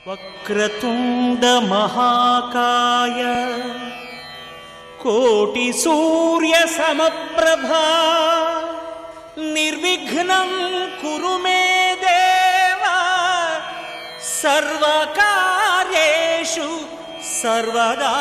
వక్రతుండ మహాకాయ కోటి సూర్య సమప్రభా నిర్విఘ్నం కురు మే దేవ సర్వకార్యేషు సర్వదా.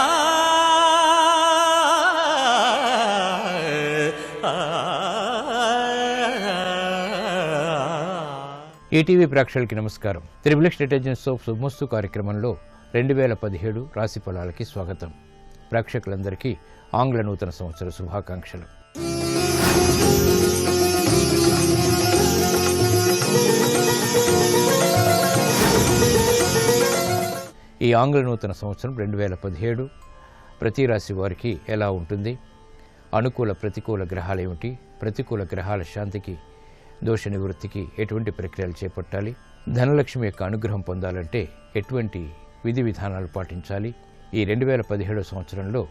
ఈటీవీ ప్రేక్షకులకి నమస్కారం. త్రిబుల్ ఇంటెలిజెన్స్ ఆఫ్ శుభమస్తు కార్యక్రమంలో 2017 రాశి ఫలాలకి స్వాగతం. ప్రేక్షకులందరికీ ఆంగ్ల నూతన సంవత్సర శుభాకాంక్షలు. ఈ ఆంగ్ల నూతన సంవత్సరం 2017 ప్రతి రాశి వారికి ఎలా ఉంటుంది, అనుకూల ప్రతికూల గ్రహాలు ఏమిటి, ప్రతికూల గ్రహాల శాంతికి దోష నివృత్తికి ఎటువంటి ప్రక్రియలు చేపట్టాలి, ధనలక్ష్మి యొక్క అనుగ్రహం పొందాలంటే ఎటువంటి విధి విధానాలు పాటించాలి, ఈ 2017 సంవత్సరంలో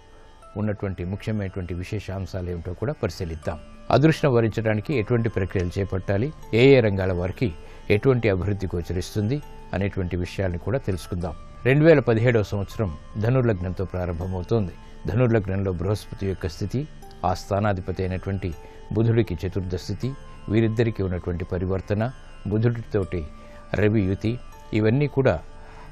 ఉన్నటువంటి ముఖ్యమైనటువంటి విశేష అంశాలు ఏమిటో కూడా పరిశీలిద్దాం. అదృష్టం వరించడానికి ఎటువంటి ప్రక్రియలు చేపట్టాలి, ఏ రంగాల వారికి ఎటువంటి అభివృద్ధి గోచరిస్తుంది అనేటువంటి విషయాలను కూడా తెలుసుకుందాం. 2017 సంవత్సరం ధనుర్లగ్నంతో ప్రారంభమవుతోంది. ధనుర్లగ్నంలో బృహస్పతి యొక్క స్థితి, ఆ స్థానాధిపతి అయినటువంటి బుధుడికి చతుర్థ స్థితి, వీరిద్దరికీ ఉన్నటువంటి పరివర్తన, బుధుడితోటి రవి యుతి, ఇవన్నీ కూడా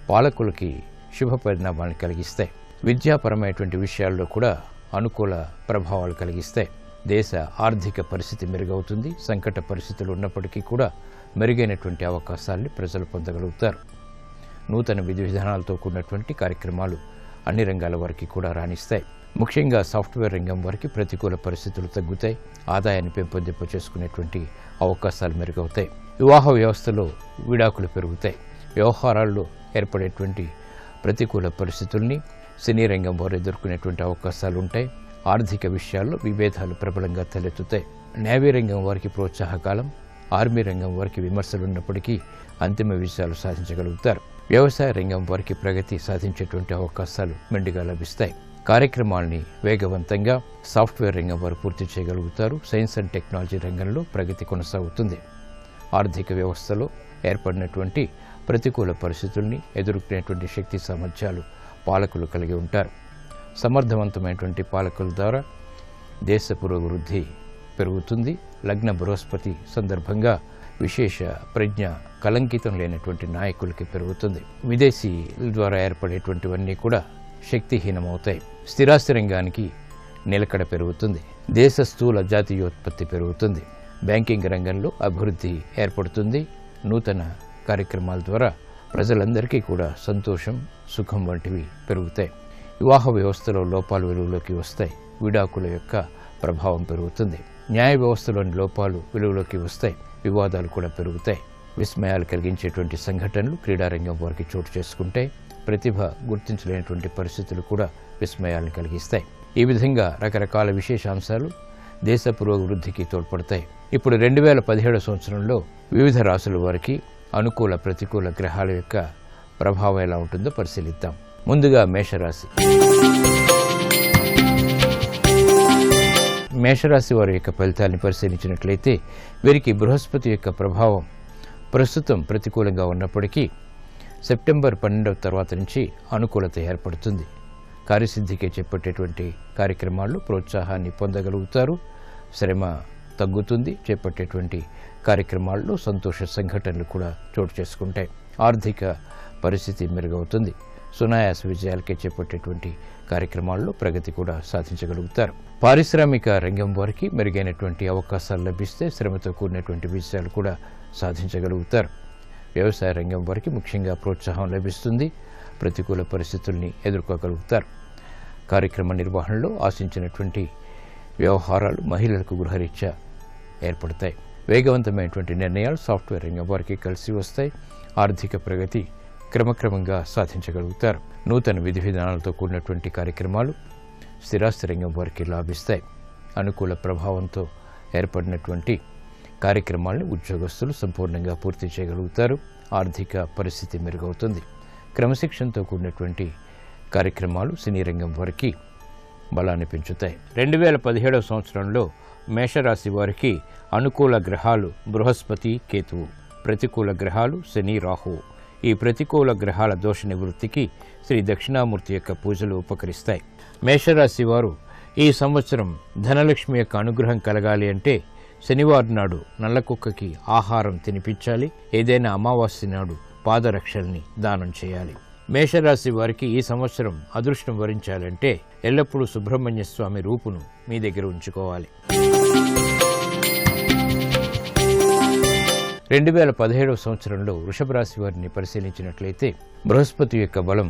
పాలకులకి శుభ పరిణామాలను కలిగిస్తాయి. విద్యాపరమైనటువంటి విషయాల్లో కూడా అనుకూల ప్రభావాలు కలిగిస్తాయి. దేశ ఆర్థిక పరిస్థితి మెరుగవుతుంది. సంకట పరిస్థితులు ఉన్నప్పటికీ కూడా మెరుగైనటువంటి అవకాశాలని ప్రజలు పొందగలుగుతారు. నూతన విధి విధానాలతో కూడినటువంటి కార్యక్రమాలు అన్ని రంగాల వారికి కూడా రాణిస్తాయి. ముఖ్యంగా సాఫ్ట్వేర్ రంగం వారికి ప్రతికూల పరిస్థితులు తగ్గుతాయి. ఆదాయాన్ని పెంపొందింప చేసుకునేటువంటి అవకాశాలు మెరుగవుతాయి. వివాహ వ్యవస్థలో విడాకులు పెరుగుతాయి. వ్యవహారాల్లో ఏర్పడేటువంటి ప్రతికూల పరిస్థితుల్ని సినీ రంగం వారు ఎదుర్కొనేటువంటి అవకాశాలు ఉంటాయి. ఆర్థిక విషయాల్లో విభేదాలు ప్రబలంగా తలెత్తుతాయి. నేవీ రంగం వారికి ప్రోత్సాహకాలం, ఆర్మీ రంగం వారికి విమర్శలు ఉన్నప్పటికీ అంతిమ విజయాలు సాధించగలుగుతారు. వ్యవసాయ రంగం వారికి ప్రగతి సాధించేటువంటి అవకాశాలు మెండుగా లభిస్తాయి. కార్యక్రమాల్ని వేగవంతంగా సాఫ్ట్వేర్ రంగం వారు పూర్తి చేయగలుగుతారు. సైన్స్ అండ్ టెక్నాలజీ రంగంలో ప్రగతి కొనసాగుతుంది. ఆర్థిక వ్యవస్థలో ఏర్పడినటువంటి ప్రతికూల పరిస్థితుల్ని ఎదుర్కొనేటువంటి శక్తి సామర్థ్యాలు పాలకులు కలిగి ఉంటారు. సమర్థవంతమైనటువంటి పాలకుల ద్వారా దేశ పురోభివృద్ధి పెరుగుతుంది. లగ్న బృహస్పతి సందర్భంగా విశేష ప్రజ్ఞ, కలంకితం లేనటువంటి నాయకులకి పెరుగుతుంది. విదేశీయుల ద్వారా ఏర్పడేటువంటివన్నీ కూడా శక్తిహీనమవుతాయి. స్థిరాస్తి రంగానికి నిలకడ పెరుగుతుంది. దేశ స్థూల జాతీయోత్పత్తి పెరుగుతుంది. బ్యాంకింగ్ రంగంలో అభివృద్ధి ఏర్పడుతుంది. నూతన కార్యక్రమాల ద్వారా ప్రజలందరికీ కూడా సంతోషం, సుఖం వంటివి పెరుగుతాయి. వివాహ వ్యవస్థలో లోపాలు వెలుగులోకి వస్తాయి. విడాకుల యొక్క ప్రభావం పెరుగుతుంది. న్యాయ వ్యవస్థలోని లోపాలు వెలుగులోకి వస్తాయి. వివాదాలు కూడా పెరుగుతాయి. విస్మయాలు కలిగించేటువంటి సంఘటనలు క్రీడారంగం వారికి చోటు చేసుకుంటాయి. ప్రతిభ గుర్తించలేనటువంటి పరిస్థితులు కూడా విస్మయాలను కలిగిస్తాయి. ఈ విధంగా రకరకాల విశేషాంశాలు దేశ పురోభివృద్ధికి తోడ్పడతాయి. ఇప్పుడు 2017 సంవత్సరంలో వివిధ రాశుల వారికి అనుకూల ప్రతికూల గ్రహాల యొక్క ప్రభావం ఎలా ఉంటుందో పరిశీలిద్దాం. ముందుగా మేషరాశి. మేషరాశి వారి యొక్క ఫలితాన్ని పరిశీలించినట్లయితే వీరికి బృహస్పతి యొక్క ప్రభావం ప్రస్తుతం ప్రతికూలంగా ఉన్నప్పటికీ సెప్టెంబర్ 12వ తర్వాత నుంచి అనుకూలత ఏర్పడుతుంది. కార్యసిద్ధికి చేపట్టేటువంటి కార్యక్రమాల్లో ప్రోత్సాహాన్ని పొందగలుగుతారు. శ్రమ తగ్గుతుంది. చేపట్టేటువంటి కార్యక్రమాల్లో సంతోష సంఘటనలు కూడా చోటు చేసుకుంటాయి. ఆర్థిక పరిస్థితి మెరుగవుతుంది. సునాయాస విజయాలకే చేపట్టేటువంటి కార్యక్రమాల్లో ప్రగతి కూడా సాధించగలుగుతారు. పారిశ్రామిక రంగం వారికి మెరుగైనటువంటి అవకాశాలు లభిస్తే శ్రమతో కూడినటువంటి విజయాలు కూడా సాధించగలుగుతారు. వ్యవసాయ రంగం వారికి ముఖ్యంగా ప్రోత్సాహం లభిస్తుంది. ప్రతికూల పరిస్థితుల్ని ఎదుర్కోగలుగుతారు. కార్యక్రమ నిర్వహణలో ఆశించినటువంటి వ్యవహారాలు మహిళలకు గృహరీత్యా ఏర్పడతాయి. వేగవంతమైనటువంటి నిర్ణయాలు సాఫ్ట్వేర్ రంగం వారికి కలిసి వస్తాయి. ఆర్థిక ప్రగతి క్రమక్రమంగా సాధించగలుగుతారు. నూతన విధి విధానాలతో కూడినటువంటి కార్యక్రమాలు స్థిరాస్తి రంగం వారికి లాభిస్తాయి. అనుకూల ప్రభావంతో ఏర్పడినటువంటి కార్యక్రమాలను ఉద్యోగస్తులు సంపూర్ణంగా పూర్తి చేయగలుగుతారు. ఆర్థిక పరిస్థితి మెరుగవుతుంది. క్రమశిక్షణతో కూడినటువంటి కార్యక్రమాలు సినీ రంగం వారికి బలాన్ని పెంచుతాయి. 2017 సంవత్సరంలో మేషరాశి వారికి అనుకూల గ్రహాలు బృహస్పతి, కేతువు. ప్రతికూల గ్రహాలు శని, రాహువు. ఈ ప్రతికూల గ్రహాల దోష నివృత్తికి శ్రీ దక్షిణామూర్తి యొక్క పూజలు ఉపకరిస్తాయి. మేషరాశి వారు ఈ సంవత్సరం ధనలక్ష్మి యొక్క అనుగ్రహం కలగాలి అంటే శనివారం నాడు నల్ల కుక్కకి ఆహారం తినిపించాలి. ఏదైనా అమావాస్య నాడు పాదరక్షల్ని దానం చేయాలి. మేషరాశి వారికి ఈ సంవత్సరం అదృష్టం వరించాలంటే ఎల్లప్పుడూ సుబ్రహ్మణ్య స్వామి రూపును మీ దగ్గర ఉంచుకోవాలి. 2017 సంవత్సరంలో వృషభ రాశి వారిని పరిశీలించినట్లయితే బృహస్పతి యొక్క బలం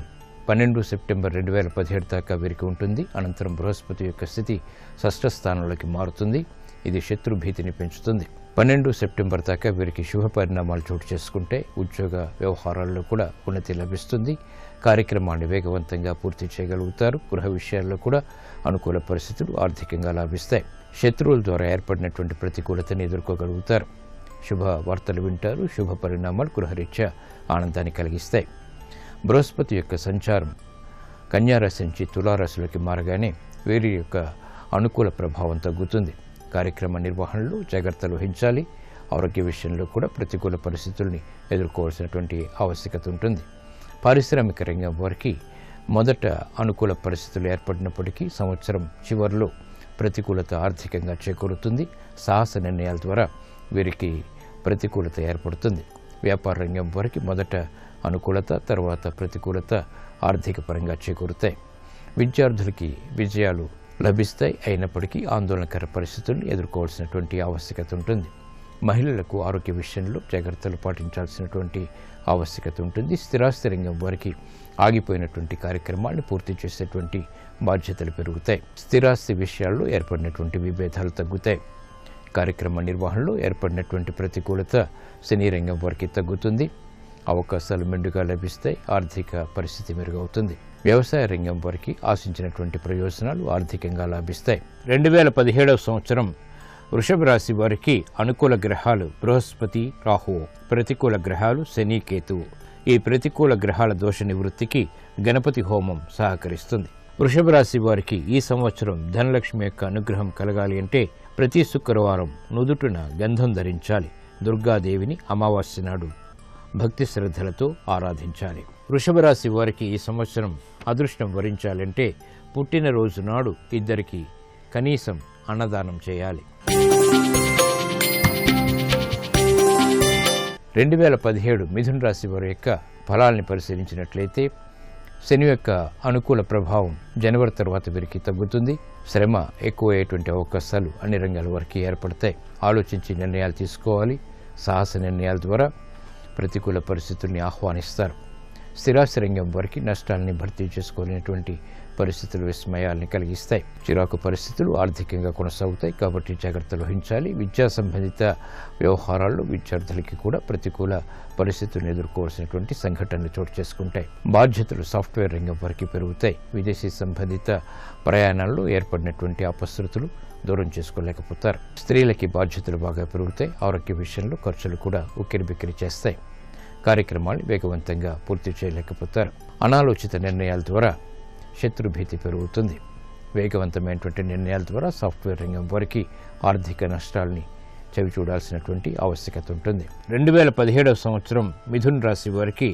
12 సెప్టెంబర్ 2017 దాకా వీరికి ఉంటుంది. అనంతరం బృహస్పతి యొక్క స్థితి షష్ఠ స్థానంలోకి మారుతుంది. ఇది శత్రుభీతిని పెంచుతుంది. 12 సెప్టెంబర్ దాకా వీరికి శుభ పరిణామాలు చోటు చేసుకుంటే ఉద్యోగ వ్యవహారాల్లో కూడా ఉన్నతి లభిస్తుంది. కార్యక్రమాన్ని వేగవంతంగా పూర్తి చేయగలుగుతారు. గృహ విషయాల్లో కూడా అనుకూల పరిస్థితులు ఆర్థికంగా లాభిస్తాయి. శత్రువుల ద్వారా ఏర్పడినటువంటి ప్రతికూలతని ఎదుర్కోగలుగుతారు. శుభ వార్తలు వింటారు. శుభ పరిణామాలు గృహరీత్యా ఆనందాన్ని కలిగిస్తాయి. బృహస్పతి యొక్క సంచారం కన్యారాశి నుంచి తులారాశిలోకి మారగానే వీరి యొక్క అనుకూల ప్రభావం తగ్గుతుంది. కార్యక్రమ నిర్వహణలో జాగ్రత్తలు వహించాలి. ఆరోగ్య విషయంలో కూడా ప్రతికూల పరిస్థితుల్ని ఎదుర్కోవాల్సినటువంటి ఆవశ్యకత ఉంటుంది. పారిశ్రామిక రంగం వారికి మొదట అనుకూల పరిస్థితులు ఏర్పడినప్పటికీ సంవత్సరం చివరిలో ప్రతికూలత ఆర్థికంగా చేకూరుతుంది. సాహస నిర్ణయాల ద్వారా వీరికి ప్రతికూలత ఏర్పడుతుంది. వ్యాపార రంగం వారికి మొదట అనుకూలత, తర్వాత ప్రతికూలత ఆర్థిక పరంగా చేకూరుతాయి. విద్యార్థులకి విజయాలు లభిస్తాయి. అయినప్పటికీ ఆందోళనకర పరిస్థితులను ఎదుర్కోవాల్సినటువంటి ఆవశ్యకత ఉంటుంది. మహిళలకు ఆరోగ్య విషయంలో జాగ్రత్తలు పాటించాల్సినటువంటి ఆవశ్యకత ఉంటుంది. స్థిరాస్తి రంగం వారికి ఆగిపోయినటువంటి కార్యక్రమాలను పూర్తి చేసేటువంటి బాధ్యతలు పెరుగుతాయి. స్థిరాస్తి విషయాల్లో ఏర్పడినటువంటి విభేదాలు తగ్గుతాయి. కార్యక్రమ నిర్వహణలో ఏర్పడినటువంటి ప్రతికూలత సినీ రంగం వారికి తగ్గుతుంది. అవకాశాలు మెండుగా లభిస్తాయి. ఆర్థిక పరిస్థితి మెరుగవుతుంది. వ్యవసాయ రంగం వారికి ఆశించినటువంటి ప్రయోజనాలు ఆర్థికంగా లాభిస్తాయి. 2017 సంవత్సరం వృషభ రాశి వారికి అనుకూల గ్రహాలు బృహస్పతి, రాహువు. ప్రతికూల గ్రహాలు శని, కేతువు. ఈ ప్రతికూల గ్రహాల దోష నివృత్తికి గణపతి హోమం సహకరిస్తుంది. వృషభ రాశి వారికి ఈ సంవత్సరం ధనలక్ష్మి యొక్క అనుగ్రహం కలగాలి అంటే ప్రతి శుక్రవారం నుదుటిన గంధం ధరించాలి. దుర్గాదేవిని అమావాస్య నాడు భక్తి శ్రద్ధలతో ఆరాధించాలి. వృషభ రాశి వారికి ఈ సంవత్సరం అదృష్టం వరించాలంటే పుట్టినరోజు నాడు ఇద్దరికి కనీసం అన్నదానం చేయాలి. 2017 మిథున రాశి వారి యొక్క ఫలాల్ని పరిశీలించినట్లయితే శని యొక్క అనుకూల ప్రభావం జనవరి తర్వాత వీరికి తగ్గుతుంది. శ్రమ ఎక్కువయ్యేటువంటి అవకాశాలు అన్ని రంగాల వారికి ఏర్పడతాయి. ఆలోచించి నిర్ణయాలు తీసుకోవాలి. సాహస నిర్ణయాల ద్వారా ప్రతికూల పరిస్థితుల్ని ఆహ్వానిస్తారు. స్థిరాస్తి రంగం వారికి నష్టాలని భర్తీ చేసుకోలేనటువంటి పరిస్థితులు విస్మయాల్ని కలిగిస్తాయి. చిరాకు పరిస్థితులు ఆర్థికంగా కొనసాగుతాయి కాబట్టి జాగ్రత్తలు వహించాలి. విద్యా సంబంధిత వ్యవహారాల్లో విద్యార్థులకి కూడా ప్రతికూల పరిస్థితులను ఎదుర్కోవాల్సినటువంటి సంఘటనలు చోటు చేసుకుంటాయి. బాధ్యతలు సాఫ్ట్వేర్ రంగం వారికి పెరుగుతాయి. విదేశీ సంబంధిత ప్రయాణాల్లో ఏర్పడినటువంటి అపశృతులు దూరం చేసుకోలేకపోతారు. స్త్రీలకి బాధ్యతలు బాగా పెరుగుతాయి. ఆరోగ్య విషయంలో ఖర్చులు కూడా ఉక్కిరిబిక్కిరి చేస్తాయి. కార్యక్రమాలు వేగవంతంగా పూర్తి చేయలేకపోతారు. అనాలోచిత నిర్ణయాల ద్వారా శత్రుభీతి పెరుగుతుంది. వేగవంతమైనటువంటి నిర్ణయాల ద్వారా సాఫ్ట్వేర్ రంగం వారికి ఆర్థిక నష్టాలని చవి చూడాల్సినటువంటి ఆవశ్యకత ఉంటుంది. 2017 సంవత్సరం మిథున రాశి వారికి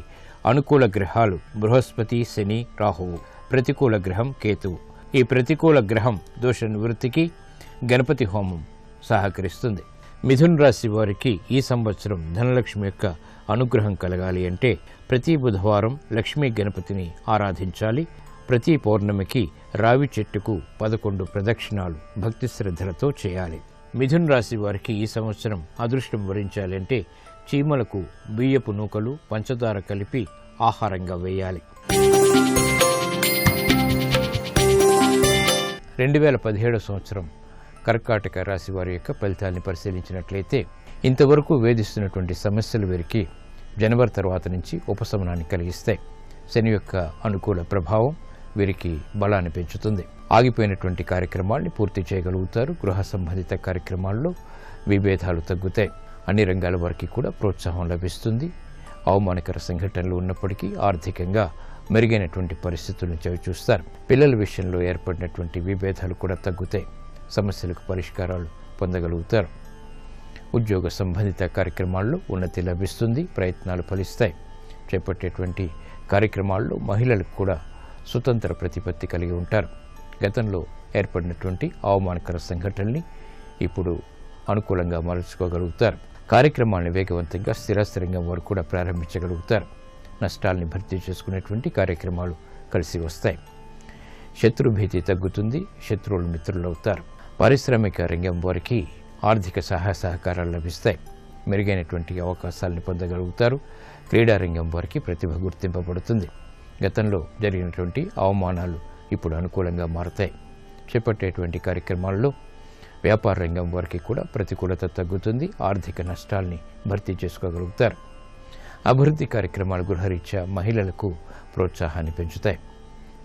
అనుకూల గ్రహాలు బృహస్పతి, శని, రాహువు. ప్రతికూల గ్రహం కేతువు. ఈ ప్రతికూల గ్రహం దోష నివృత్తికి గణపతి హోమం సహకరిస్తుంది. మిథున రాశి వారికి ఈ సంవత్సరం ధనలక్ష్మి యొక్క అనుగ్రహం కలగాలి అంటే ప్రతి బుధవారం లక్ష్మీ గణపతిని ఆరాధించాలి. ప్రతి పౌర్ణమికి రావి చెట్టుకు 11 ప్రదక్షిణాలు భక్తి శ్రద్ధలతో చేయాలి. మిథున రాశి వారికి ఈ సంవత్సరం అదృష్టం వరించాలంటే చీమలకు బియ్యపు నూకలు, పంచదార కలిపి ఆహారంగా వేయాలి. 2017 సంవత్సరం కర్కాటక రాశి వారి యొక్క ఫలితాన్ని పరిశీలించినట్లయితే ఇంతవరకు వేధిస్తున్నటువంటి సమస్యలు వీరికి జనవరి తర్వాత నుంచి ఉపశమనాన్ని కలిగిస్తాయి. శని యొక్క అనుకూల ప్రభావం వీరికి బలాన్ని పెంచుతుంది. ఆగిపోయినటువంటి కార్యక్రమాల్ని పూర్తి చేయగలుగుతారు. గృహ సంబంధిత కార్యక్రమాల్లో విభేదాలు తగ్గుతాయి. అన్ని రంగాల వారికి కూడా ప్రోత్సాహం లభిస్తుంది. అవమానకర సంఘటనలు ఉన్నప్పటికీ ఆర్థికంగా మెరుగైనటువంటి పరిస్థితులను చవిచూస్తారు. పిల్లల విషయంలో ఏర్పడినటువంటి విభేదాలు కూడా తగ్గుతాయి. సమస్యలకు పరిష్కారాలు పొందగలుగుతారు. ఉద్యోగ సంబంధిత కార్యక్రమాల్లో ఉన్నతి లభిస్తుంది. ప్రయత్నాలు ఫలిస్తాయి. చేపట్టేటువంటి కార్యక్రమాల్లో మహిళలకు కూడా స్వతంత్ర ప్రతిపత్తి కలిగి ఉంటారు. గతంలో ఏర్పడినటువంటి అవమానకర సంఘటనల్ని ఇప్పుడు అనుకూలంగా మలుచుకోగలుగుతారు. కార్యక్రమాలను వేగవంతంగా స్థిరాస్తి వారు కూడా ప్రారంభించగలుగుతారు. నష్టాల్ని భర్తీ చేసుకునేటువంటి కార్యక్రమాలు కలిసి వస్తాయి. శత్రుభీతి తగ్గుతుంది. శత్రువులు మిత్రులవుతారు. పారిశ్రామిక రంగం వారికి ఆర్థిక సహాయ సహకారాలు లభిస్తాయి. మెరుగైనటువంటి అవకాశాలను పొందగలుగుతారు. క్రీడా రంగం వారికి ప్రతిభ గుర్తింపబడుతుంది. గతంలో జరిగినటువంటి అవమానాలు ఇప్పుడు అనుకూలంగా మారతాయి. చేపట్టేటువంటి కార్యక్రమాల్లో వ్యాపార రంగం వారికి కూడా ప్రతికూలత తగ్గుతుంది. ఆర్థిక నష్టాల్ని భర్తీ చేసుకోగలుగుతారు. అభివృద్ధి కార్యక్రమాలు గృహరీత్యా మహిళలకు ప్రోత్సాహాన్ని పెంచుతాయి.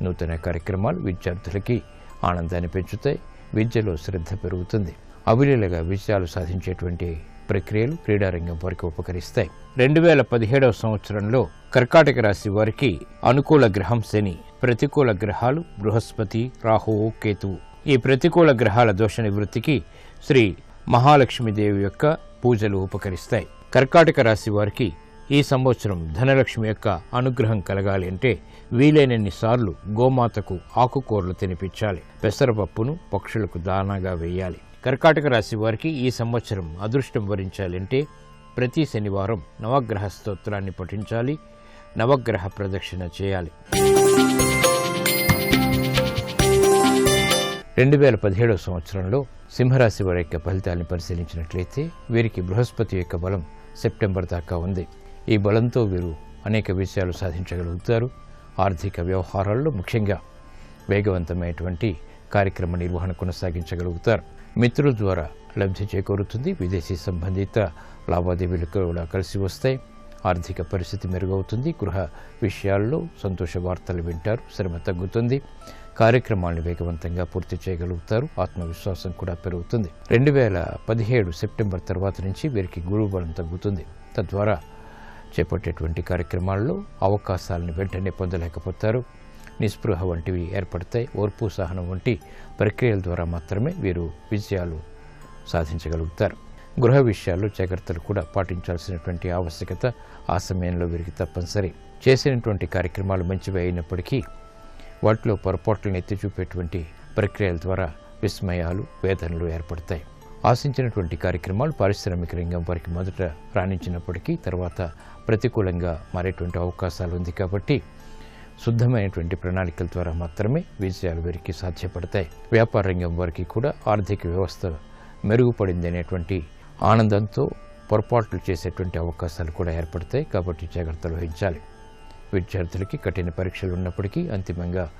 నూతన కార్యక్రమాలు విద్యార్థులకి ఆనందాన్ని పెంచుతాయి. విద్యలో శ్రద్ధ పెరుగుతుంది. అవిలీలగా విజయాలు సాధించేటువంటి ప్రక్రియలు క్రీడారంగం వారికి ఉపకరిస్తాయి. 2017 సంవత్సరంలో కర్కాటక రాశి వారికి అనుకూల గ్రహం శని, ప్రతికూల గ్రహాలు బృహస్పతి, రాహువు, కేతువు. ఈ ప్రతికూల గ్రహాల దోష నివృత్తికి శ్రీ మహాలక్ష్మీదేవి యొక్క పూజలు ఉపకరిస్తాయి. కర్కాటక రాశి వారికి ఈ సంవత్సరం ధనలక్ష్మి యొక్క అనుగ్రహం కలగాలి అంటే వీలైనన్ని సార్లు గోమాతకు ఆకుకూరలు తినిపించాలి. పెసరపప్పును పక్షులకు దానాగా వేయాలి. కర్కాటక రాశి వారికి ఈ సంవత్సరం అదృష్టం వరించాలంటే ప్రతి శనివారం నవగ్రహ స్తోత్రాన్ని పఠించాలి. నవగ్రహ ప్రదక్షిణ చేయాలి. 2017 సంవత్సరంలో సింహరాశి వారి యొక్క ఫలితాలను పరిశీలించినట్లయితే వీరికి బృహస్పతి యొక్క బలం సెప్టెంబర్ దాకా ఉంది. ఈ బలంతో వీరు అనేక విషయాలు సాధించగలుగుతారు. ఆర్థిక వ్యవహారాల్లో ముఖ్యంగా వేగవంతమైనటువంటి కార్యక్రమ నిర్వహణ కొనసాగించగలుగుతారు. మిత్రుల ద్వారా లబ్ధి చేకూరుతుంది. విదేశీ సంబంధిత లావాదేవీలు కూడా కలిసి వస్తాయి. ఆర్థిక పరిస్థితి మెరుగవుతుంది. గృహ విషయాల్లో సంతోష వార్తలు వింటారు. శ్రమ తగ్గుతుంది. కార్యక్రమాలను వేగవంతంగా పూర్తి చేయగలుగుతారు. ఆత్మవిశ్వాసం కూడా పెరుగుతుంది. 2017 సెప్టెంబర్ తర్వాత నుంచి వీరికి గురువు బలం తగ్గుతుంది. తద్వారా చేపట్టేటువంటి కార్యక్రమాల్లో అవకాశాలను వెంటనే పొందలేకపోతారు. నిస్పృహ వంటివి ఏర్పడతాయి. ఓర్పు సహనం వంటి ప్రక్రియల ద్వారా మాత్రమే వీరు విజయాలు సాధించగలుగుతారు. గృహ విషయాల్లో జాగ్రత్తలు కూడా పాటించాల్సినటువంటి ఆవశ్యకత ఆ సమయంలో వీరికి తప్పనిసరి. చేసినటువంటి కార్యక్రమాలు మంచివి అయినప్పటికీ వాటిలో పొరపాట్లను ఎత్తి చూపేటువంటి ప్రక్రియల ద్వారా విస్మయాలు, వేదనలు ఏర్పడతాయి. ఆశించినటువంటి కార్యక్రమాలు పారిశ్రామిక రంగం వారికి మొదట రాణించినప్పటికీ తర్వాత ప్రతికూలంగా మారేటువంటి అవకాశాలు ఉంది. కాబట్టి శుద్ధమైనటువంటి ప్రణాళికల ద్వారా మాత్రమే విజయాలు వీరికి సాధ్యపడతాయి. వ్యాపార రంగం వారికి కూడా ఆర్థిక వ్యవస్థ మెరుగుపడింది అనేటువంటి ఆనందంతో పొరపాట్లు చేసేటువంటి అవకాశాలు కూడా ఏర్పడతాయి. కాబట్టి జాగ్రత్తలు వహించాలి. విద్యార్థులకి కఠిన పరీక్షలు ఉన్నప్పటికీ అంతిమంగా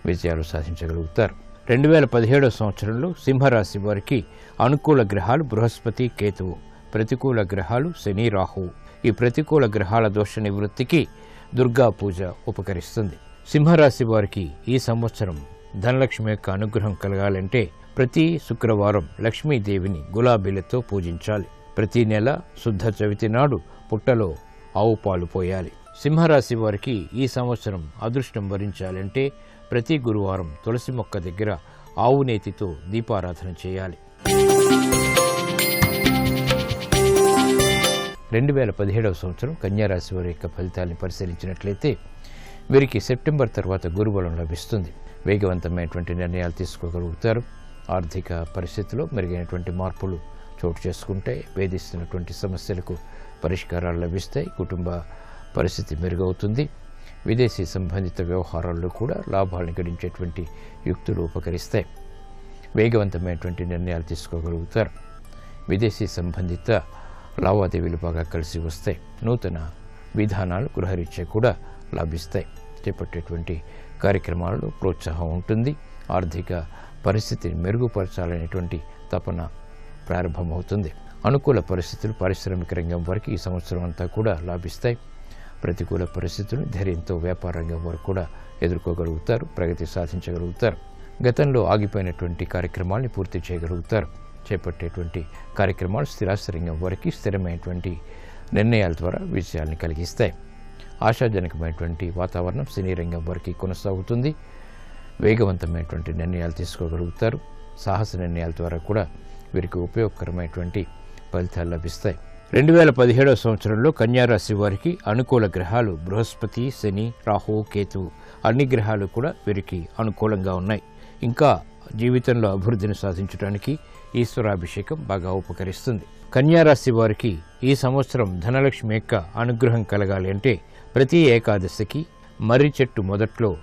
విజయాలు సాధించగలుగుతారు. 2017 సంవత్సరంలో సింహరాశి వారికి అనుకూల గ్రహాలు బృహస్పతి, కేతువు. ప్రతికూల గ్రహాలు శని, రాహువు. ఈ ప్రతికూల గ్రహాల దోష నివృత్తికి దుర్గా పూజ ఉపకరిస్తుంది. సింహరాశి వారికి ఈ సంవత్సరం ధనలక్ష్మి యొక్క అనుగ్రహం కలగాలంటే ప్రతి శుక్రవారం లక్ష్మీదేవిని గులాబీలతో పూజించాలి. ప్రతి నెల శుద్ధ చవితి నాడు పుట్టలో ఆవు పాలు పోయాలి. సింహరాశి వారికి ఈ సంవత్సరం అదృష్టం వరించాలంటే ప్రతి గురువారం తులసి మొక్క దగ్గర ఆవు నేతితో దీపారాధన చేయాలి. 2017 సంవత్సరం కన్యారాశి వారి యొక్క ఫలితాలను పరిశీలించినట్లయితే వీరికి సెప్టెంబర్ తర్వాత గురుబలం లభిస్తుంది. వేగవంతమైనటువంటి నిర్ణయాలు తీసుకోగలుగుతారు. ఆర్థిక పరిస్థితిలో మెరుగైనటువంటి మార్పులు చోటు చేసుకుంటే వేధిస్తున్నటువంటి సమస్యలకు పరిష్కారాలు లభిస్తాయి. కుటుంబ పరిస్థితి మెరుగవుతుంది. విదేశీ సంబంధిత వ్యవహారాల్లో కూడా లాభాలను గడించేటువంటి యుక్తులు ఉపకరిస్తాయి. వేగవంతమైనటువంటి నిర్ణయాలు తీసుకోగలుగుతారు. విదేశీ సంబంధిత లావాదేవీలు బాగా కలిసి వస్తాయి. నూతన విధానాలు గృహరీత్యా కూడా లాభిస్తాయి. చేపట్టేటువంటి కార్యక్రమాలలో ప్రోత్సాహం ఉంటుంది. ఆర్థిక పరిస్థితిని మెరుగుపరచాలనేటువంటి తపన ప్రారంభమవుతుంది. అనుకూల పరిస్థితులు పారిశ్రామిక రంగం వారికి ఈ సంవత్సరం అంతా కూడా లాభిస్తాయి. ప్రతికూల పరిస్థితులను ధైర్యంతో వ్యాపార రంగం వారు కూడా ఎదుర్కోగలుగుతారు. ప్రగతి సాధించగలుగుతారు. గతంలో ఆగిపోయినటువంటి కార్యక్రమాలను పూర్తి చేయగలుగుతారు. చేపట్టేటువంటి కార్యక్రమాలు స్థిరాస్తి రంగం వారికి స్థిరమైనటువంటి నిర్ణయాల ద్వారా విజయాలను కలిగిస్తాయి. ఆశాజనకమైనటువంటి వాతావరణం సినీ రంగం వరకు కొనసాగుతుంది. వేగవంతమైనటువంటి నిర్ణయాలు తీసుకోగలుగుతారు. సాహస నిర్ణయాల ద్వారా కూడా వీరికి ఉపయోగకరమైనటువంటి ఫలితాలు లభిస్తాయి. 2017 సంవత్సరంలో కన్యారాశి వారికి అనుకూల గ్రహాలు బృహస్పతి, శని, రాహు, కేతువు అన్ని గ్రహాలు కూడా వీరికి అనుకూలంగా ఉన్నాయి. ఇంకా జీవితంలో అభివృద్ధిని సాధించడానికి ఈశ్వరాభిషేకం బాగా ఉపకరిస్తుంది. కన్యారాశి వారికి ఈ సంవత్సరం ధనలక్ష్మి యొక్క అనుగ్రహం కలగాలి అంటే ప్రతి ఏకాదశికి మర్రి చెట్టు మొదట్లో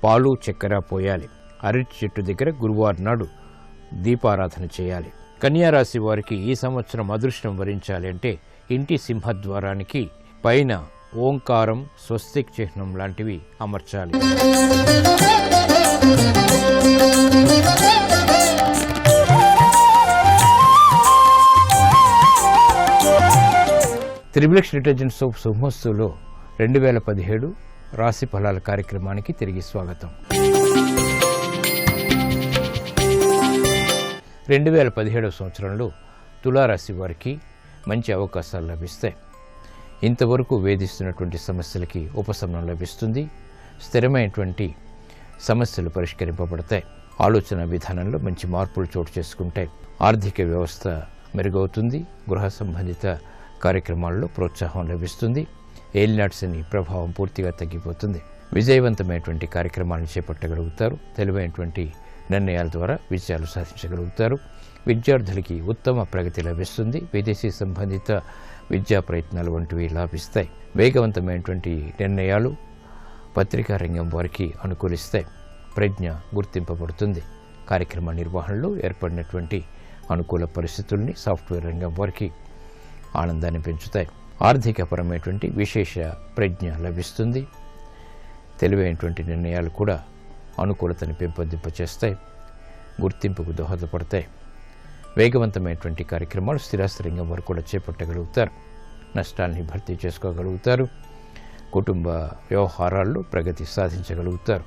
పాలు చక్కెర పోయాలి. అరటి చెట్టు దగ్గర గురువారం నాడు దీపారాధన చేయాలి. కన్యారాశి వారికి ఈ సంవత్సరం అదృష్టం వరించాలి అంటే ఇంటి సింహద్వారానికి పైన ఓంకారం, స్వస్తిక్ చిహ్నం లాంటివి అమర్చాలి. త్రిబులెక్స్ డిటర్జెంట్ సోప్ శుభమస్తులో 2017 రాశి ఫలాల కార్యక్రమానికి తిరిగి స్వాగతం. 2017 సంవత్సరంలో తులారాశి వారికి మంచి అవకాశాలు లభిస్తాయి. ఇంతవరకు వేధిస్తున్నటువంటి సమస్యలకి ఉపశమనం లభిస్తుంది. స్థిరమైనటువంటి సమస్యలు పరిష్కరింపబడతాయి. ఆలోచన విధానంలో మంచి మార్పులు చోటు చేసుకుంటాయి. ఆర్థిక వ్యవస్థ మెరుగవుతుంది. గృహ సంబంధిత కార్యక్రమాల్లో ప్రోత్సాహం లభిస్తుంది. ఏలినాటి శని ప్రభావం పూర్తిగా తగ్గిపోతుంది. విజయవంతమైనటువంటి కార్యక్రమాలను చేపట్టగలుగుతారు. తెలివైనటువంటి నిర్ణయాల ద్వారా విజయాలు సాధించగలుగుతారు. విద్యార్థులకి ఉత్తమ ప్రగతి లభిస్తుంది. విదేశీ సంబంధిత విద్యా ప్రయత్నాలు వంటివి లాభిస్తాయి. వేగవంతమైనటువంటి నిర్ణయాలు పత్రికా రంగం వారికి అనుకూలిస్తాయి. ప్రజ్ఞ గుర్తింపబడుతుంది. కార్యక్రమ నిర్వహణలో ఏర్పడినటువంటి అనుకూల పరిస్థితుల్ని సాఫ్ట్వేర్ రంగం వారికి ఆనందాన్ని పెంచుతాయి. ఆర్థికపరమైనటువంటి విశేష ప్రజ్ఞ లభిస్తుంది. తెలివైనటువంటి నిర్ణయాలు కూడా అనుకూలతను పెంపొందింపచేస్తాయి. గుర్తింపుకు దోహదపడతాయి. వేగవంతమైనటువంటి కార్యక్రమాలు స్థిరాస్తి రంగం వారు కూడా చేపట్టగలుగుతారు. నష్టాన్ని భర్తీ చేసుకోగలుగుతారు. కుటుంబ వ్యవహారాల్లో ప్రగతి సాధించగలుగుతారు.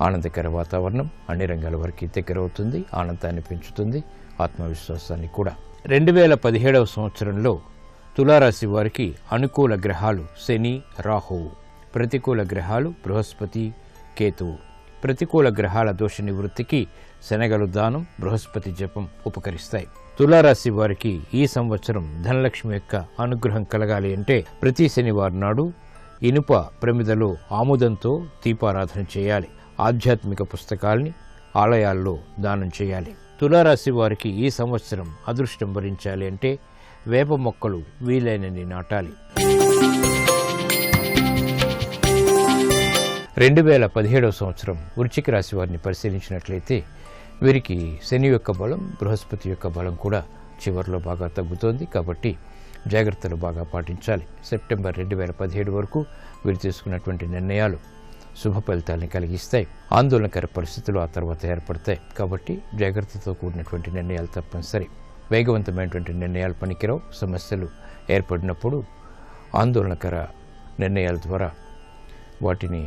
ఆనందకర వాతావరణం అన్ని రంగాల వారికి దగ్గరవుతుంది. ఆనందాన్ని పెంచుతుంది. ఆత్మవిశ్వాసాన్ని కూడా. 2017 సంవత్సరంలో తులారాశి వారికి అనుకూల గ్రహాలు శని, రాహువు. ప్రతికూల గ్రహాలు బృహస్పతి, కేతువు. ప్రతికూల గ్రహాల దోష నివృత్తికి శనగలు దానం, బృహస్పతి జపం ఉపకరిస్తాయి. తులారాశి వారికి ఈ సంవత్సరం ధనలక్ష్మి యొక్క అనుగ్రహం కలగాలి అంటే ప్రతి శనివారం నాడు ఇనుప ప్రమిదలో ఆముదంతో దీపారాధన చేయాలి. ఆధ్యాత్మిక పుస్తకాల్ని ఆలయాల్లో దానం చేయాలి. తులారాశి వారికి ఈ సంవత్సరం అదృష్టం వరించాలి అంటే వేప మొక్కలు వీలైనన్ని నాటాలి. 2017 సంవత్సరం వృశ్చిక రాశి వారిని పరిశీలించినట్లయితే వీరికి శని యొక్క బలం, బృహస్పతి యొక్క బలం కూడా చివరిలో బాగా తగ్గుతోంది. కాబట్టి జాగ్రత్తలు బాగా పాటించాలి. సెప్టెంబర్ 2017 వరకు వీరు తీసుకున్నటువంటి నిర్ణయాలు శుభ ఫలితాలను కలిగిస్తాయి. ఆందోళనకర పరిస్థితులు ఆ తర్వాత ఏర్పడతాయి. కాబట్టి జాగ్రత్తతో కూడినటువంటి నిర్ణయాలు తప్పనిసరి. వేగవంతమైనటువంటి నిర్ణయాలు పనికిరావు. సమస్యలు ఏర్పడినప్పుడు ఆందోళనకర నిర్ణయాల ద్వారా వాటిని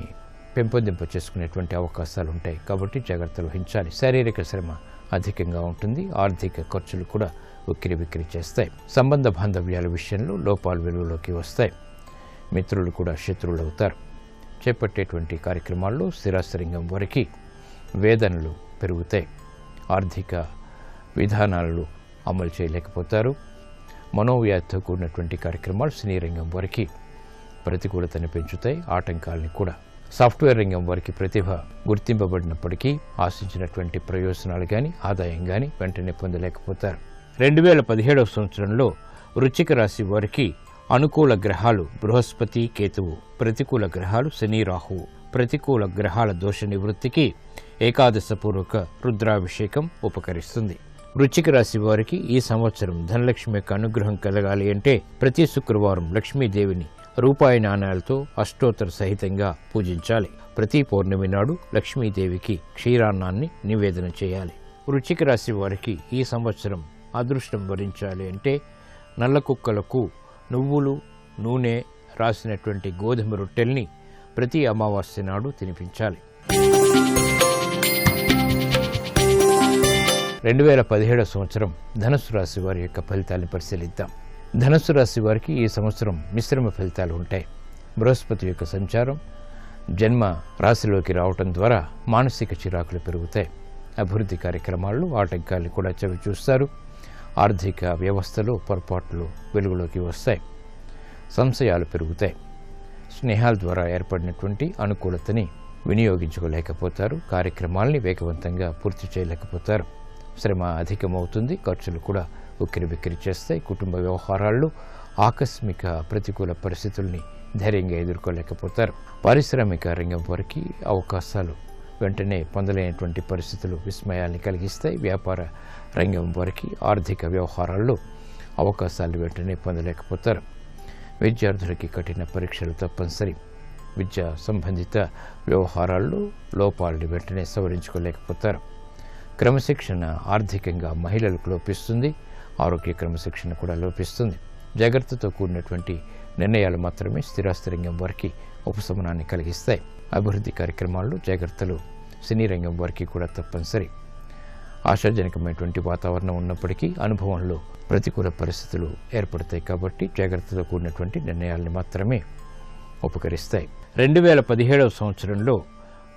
పెంపొందింప చేసుకునేటువంటి అవకాశాలు ఉంటాయి. కాబట్టి జాగ్రత్తలు వహించాలి. శారీరక శ్రమ అధికంగా ఉంటుంది. ఆర్థిక ఖర్చులు కూడా ఉక్కిరి బిక్కిరి చేస్తాయి. సంబంధ బాంధవ్యాల విషయంలో లోపాలు వెలుగులోకి వస్తాయి. మిత్రులు కూడా శత్రువులు అవుతారు. చేపట్టేటువంటి కార్యక్రమాల్లో స్థిరాస్తి రంగం వారికి వేదనలు పెరుగుతాయి. ఆర్థిక విధానాలను అమలు చేయలేకపోతారు. మనోవ్యాధితో కూడినటువంటి కార్యక్రమాలు సినీ రంగం వారికి ప్రతికూలతను పెంచుతాయి. ఆటంకాలని కూడా. సాఫ్ట్వేర్ రంగం వారికి ప్రతిభ గుర్తింపబడినప్పటికీ ఆశించినటువంటి ప్రయోజనాలు కానీ ఆదాయం కానీ వెంటనే పొందలేకపోతారు. 2017 సంవత్సరంలో వృశ్చిక రాశి వారికి అనుకూల గ్రహాలు బృహస్పతి, కేతువు. ప్రతికూల గ్రహాలు శని, రాహువు. ప్రతికూల గ్రహాల దోష నివృత్తికి ఏకాదశపూర్వక రుద్రాభిషేకం ఉపకరిస్తుంది. వృశ్చిక రాశి వారికి ఈ సంవత్సరం ధనలక్ష్మి యొక్క అనుగ్రహం కలగాలి అంటే ప్రతి శుక్రవారం లక్ష్మీదేవిని రూపాయి నాణాలతో అష్టోత్తర సహితంగా పూజించాలి. ప్రతి పౌర్ణమి నాడు లక్ష్మీదేవికి క్షీరాన్నాన్ని నివేదన చేయాలి. వృశ్చిక రాశి వారికి ఈ సంవత్సరం అదృష్టం వరించాలి అంటే నల్ల కుక్కలకు నువ్వులు, నూనె రాసినటువంటి గోధుమ రొట్టెల్ని ప్రతి అమావాస్య నాడు తినిపించాలి. 2017 సంవత్సరం ధనుస్సు రాశి వారి యొక్క ఫలితాలను పరిశీలిద్దాం. ధనుస్సు రాశి వారికి ఈ సంవత్సరం మిశ్రమ ఫలితాలు ఉంటాయి. బృహస్పతి యొక్క సంచారం జన్మ రాశిలోకి రావటం ద్వారా మానసిక చిరాకులు పెరుగుతాయి. అభివృద్ధి కార్యక్రమాల్లో ఆటంకాలు కూడా చవి చూస్తారు. ఆర్థిక వ్యవస్థలో పొరపాట్లు వెలుగులోకి వస్తాయి. సంశయాలు పెరుగుతాయి. స్నేహాల ద్వారా ఏర్పడినటువంటి అనుకూలతని వినియోగించుకోలేకపోతారు. కార్యక్రమాల్ని వేగవంతంగా పూర్తి చేయలేకపోతారు. శ్రమ అధికమవుతుంది. ఖర్చులు కూడా ఉక్కిరిబిక్కిరి చేస్తాయి. కుటుంబ వ్యవహారాల్లో ఆకస్మిక ప్రతికూల పరిస్థితుల్ని ధైర్యంగా ఎదుర్కోలేకపోతారు. పారిశ్రామిక రంగం వారికి అవకాశాలు వెంటనే పొందలేనటువంటి పరిస్థితులు విస్మయాల్ని కలిగిస్తాయి. వ్యాపార రంగం వారికి ఆర్థిక వ్యవహారాల్లో అవకాశాలు వెంటనే పొందలేకపోతారు. విద్యార్థులకి కఠిన పరీక్షలు తప్పనిసరి. విద్యా సంబంధిత వ్యవహారాల్లో లోపాలని వెంటనే సవరించుకోలేకపోతారు. క్రమశిక్షణ ఆర్థికంగా మహిళలకు లోపిస్తుంది. ఆరోగ్య క్రమశిక్షణ కూడా లోపిస్తుంది. జాగ్రత్తతో కూడినటువంటి నిర్ణయాలు మాత్రమే స్థిరాస్తి రంగం వారికి ఉపశమనాన్ని కలిగిస్తాయి. అభివృద్ధి కార్యక్రమాల్లో జాగ్రత్తలు సినీ రంగం వారికి కూడా తప్పనిసరి. ఆశాజనకమైనటువంటి వాతావరణం ఉన్నప్పటికీ అనుభవంలో ప్రతికూల పరిస్థితులు ఏర్పడతాయి కాబట్టి జాగ్రత్తతో కూడినటువంటి నిర్ణయాల్ని మాత్రమే ఉపకరిస్తాయి. 2017 సంవత్సరంలో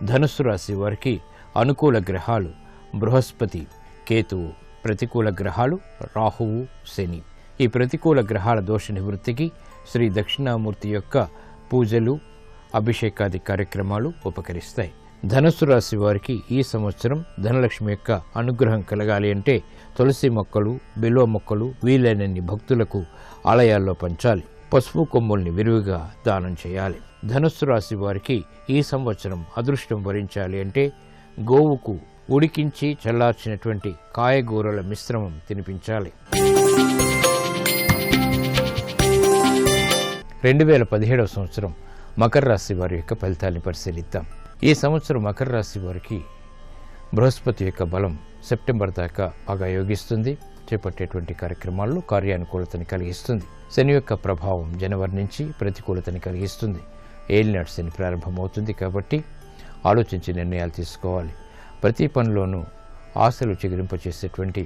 ధనుస్సు రాశి వారికి అనుకూల గ్రహాలు బృహస్పతి, కేతువు. ప్రతికూల గ్రహాలు రాహువు, శని. ఈ ప్రతికూల గ్రహాల దోష నివృత్తికి శ్రీ దక్షిణామూర్తి యొక్క పూజలు, అభిషేకాది కార్యక్రమాలు ఉపకరిస్తాయి. ధనుస్సు రాశి వారికి ఈ సంవత్సరం ధనలక్ష్మి యొక్క అనుగ్రహం కలగాలి అంటే తులసి మొక్కలు, బిల్వ మొక్కలు వీలైనన్ని భక్తులకు ఆలయాల్లో పంచాలి. పసుపు కొమ్ముల్ని విరివిగా దానం చేయాలి. ధనుస్సు రాశి వారికి ఈ సంవత్సరం అదృష్టం వరించాలి అంటే గోవుకు ఉడికించి చల్లార్చినటువంటి కాయగూరల మిశ్రమం తినిపించాలి. 2017 సంవత్సరం మకర రాశి వారి యొక్క ఫలితాన్ని పరిశీలిద్దాం. ఈ సంవత్సరం మకర రాశి వారికి బృహస్పతి యొక్క బలం సెప్టెంబర్ దాకా బాగా యోగిస్తుంది. చేపట్టేటువంటి కార్యక్రమాల్లో కార్యానుకూలతని కలిగిస్తుంది. శని యొక్క ప్రభావం జనవరి నుంచి ప్రతికూలతని కలిగిస్తుంది. ఏలినాటి శని ప్రారంభమవుతుంది కాబట్టి ఆలోచించి నిర్ణయాలు తీసుకోవాలి. ప్రతి పనిలోనూ ఆశలు చిగురింపచేసేటువంటి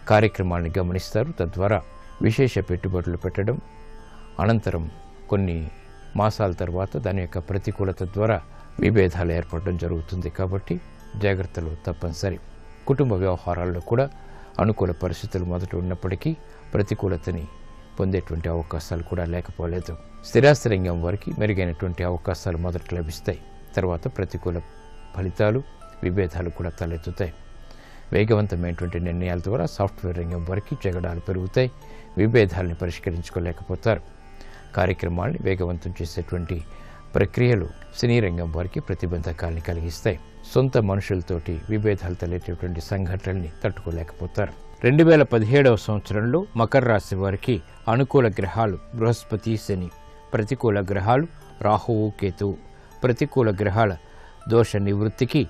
కార్యక్రమాలను గమనిస్తారు. తద్వారా విశేష పెట్టుబడులు పెట్టడం, అనంతరం కొన్ని మాసాల తర్వాత దాని యొక్క ప్రతికూలత ద్వారా విభేదాలు ఏర్పడడం జరుగుతుంది కాబట్టి జాగ్రత్తలు తప్పనిసరి. కుటుంబ వ్యవహారాల్లో కూడా అనుకూల పరిస్థితులు మొదట ఉన్నప్పటికీ ప్రతికూలతని పొందేటువంటి అవకాశాలు కూడా లేకపోలేదు. స్థిరాస్తి రంగం వారికి మెరుగైనటువంటి అవకాశాలు మొదట లభిస్తాయి. తర్వాత ప్రతికూల ఫలితాలు, విభేదాలు కూడా తలెత్తుతాయి. వేగవంతమైనటువంటి నిర్ణయాల ద్వారా సాఫ్ట్వేర్ రంగం వారికి జగడాలు పెరుగుతాయి. విభేదాలని పరిష్కరించుకోలేకపోతారు. కార్యక్రమాల్ని వేగవంతం చేసేటువంటి ప్రక్రియలు సినీ రంగం వారికి ప్రతిబంధకాల్ని కలిగిస్తాయి. సొంత మనుషులతోటి విభేదాలు తలెత్తేటువంటి సంఘటనల్ని తట్టుకోలేకపోతారు. 2017 సంవత్సరంలో మకర రాశి వారికి అనుకూల గ్రహాలు బృహస్పతి, శని. ప్రతికూల గ్రహాలు రాహువు, కేతువు. ప్రతికూల గ్రహాల దోష నివృత్తికి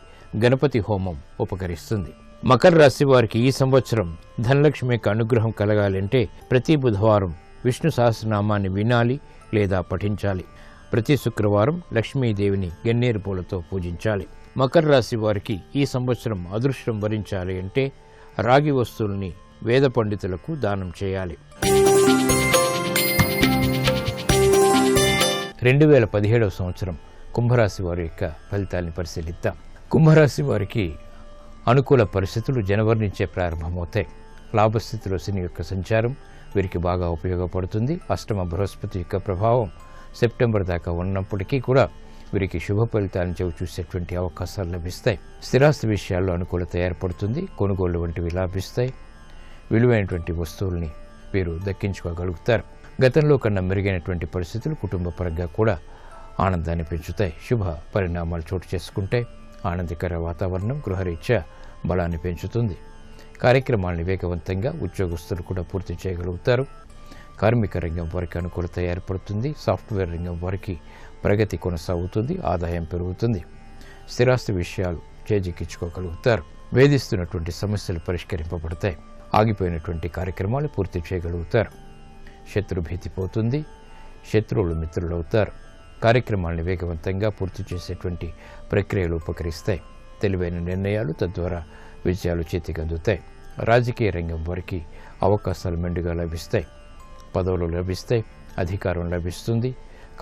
గణపతి హోమం ఉపకరిస్తుంది. మకర రాశి వారికి ఈ సంవత్సరం ధనలక్ష్మి యొక్క అనుగ్రహం కలగాలంటే ప్రతి బుధవారం విష్ణు సహస్రనామాన్ని వినాలి లేదా పఠించాలి. ప్రతి శుక్రవారం లక్ష్మీదేవిని గన్నేరు పూలతో పూజించాలి. మకర రాశి వారికి ఈ సంవత్సరం అదృష్టం వరించాలి అంటే రాగి వస్తువుల్ని వేద పండితులకు దానం చేయాలి. 2017 సంవత్సరం కుంభరాశి వారి యొక్క ఫలితాన్ని పరిశీలిద్దాం. కుంభరాశి వారికి అనుకూల పరిస్థితులు జనవరి నుంచే ప్రారంభమవుతాయి. లాభస్థితిలో శని యొక్క సంచారం వీరికి బాగా ఉపయోగపడుతుంది. అష్టమ బృహస్పతి యొక్క ప్రభావం సెప్టెంబర్ దాకా ఉన్నప్పటికీ కూడా వీరికి శుభ ఫలితాలను చూసేటువంటి అవకాశాలు లభిస్తాయి. స్థిరాస్తి విషయాల్లో అనుకూలత ఏర్పడుతుంది. కొనుగోళ్లు వంటివి లాభిస్తాయి. విలువైనటువంటి వస్తువుల్ని వీరు దక్కించుకోగలుగుతారు. గతంలో కన్నా మెరుగైనటువంటి పరిస్థితులు కుటుంబ పరంగా కూడా ఆనందాన్ని పెంచుతాయి. శుభ పరిణామాలు చోటు చేసుకుంటే ఆనందకర వాతావరణం గృహరీత్యా బలాన్ని పెంచుతుంది. కార్యక్రమాలను వేగవంతంగా ఉద్యోగస్తులు కూడా పూర్తి చేయగలుగుతారు. కార్మిక రంగం వారికి అనుకూలత ఏర్పడుతుంది. సాఫ్ట్వేర్ రంగం వారికి ప్రగతి కొనసాగుతుంది. ఆదాయం పెరుగుతుంది. స్థిరాస్తి విషయాలు చేజిక్కించుకోగలుగుతారు. వేధిస్తున్నటువంటి సమస్యలు పరిష్కరింపబడతాయి. ఆగిపోయినటువంటి కార్యక్రమాలు పూర్తి చేయగలుగుతారు. శత్రుభీతి పోతుంది. శత్రువులు మిత్రులవుతారు. కార్యక్రమాలను వేగవంతంగా పూర్తి చేసేటువంటి ప్రక్రియలు ఉపకరిస్తాయి. తెలివైన నిర్ణయాలు తద్వారా విజయాలు చేతికి అందుతాయి. రాజకీయ రంగం వారికి అవకాశాలు మెండుగా లభిస్తాయి. పదవులు లభిస్తాయి. అధికారం లభిస్తుంది.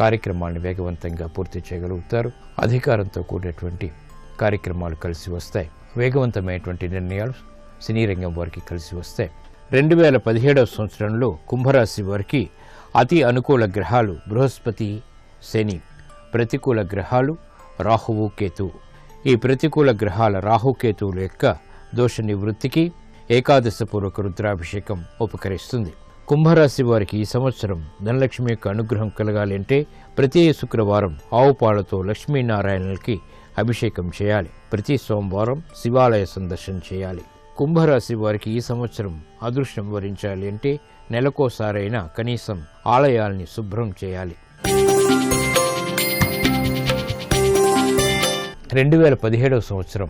కార్యక్రమాన్ని వేగవంతంగా పూర్తి చేయగలుగుతారు. అధికారంతో కూడినటువంటి కార్యక్రమాలు కలిసి వస్తాయి. వేగవంతమైనటువంటి నిర్ణయాలు సినీ రంగం వారికి కలిసి వస్తాయి. 2017 సంవత్సరంలో కుంభరాశి వారికి అతి అనుకూల గ్రహాలు బృహస్పతి, శని. ప్రతికూల గ్రహాలు రాహువు, కేతువు. ఈ ప్రతికూల గ్రహాల రాహుకేతువుల యొక్క దోష నివృత్తికి ఏకాదశపూర్వక రుద్రాభిషేకం ఉపకరిస్తుంది. కుంభరాశి వారికి ఈ సంవత్సరం ధనలక్ష్మి యొక్క అనుగ్రహం కలగాలి అంటే ప్రతి శుక్రవారం ఆవు పాలతో లక్ష్మీనారాయణులకి అభిషేకం చేయాలి. ప్రతి సోమవారం శివాలయ సందర్శన చేయాలి. కుంభరాశి వారికి ఈ సంవత్సరం అదృష్టం వరించాలి అంటే నెలకోసారైనా కనీసం ఆలయాల్ని శుభ్రం చేయాలి. 2017 సంవత్సరం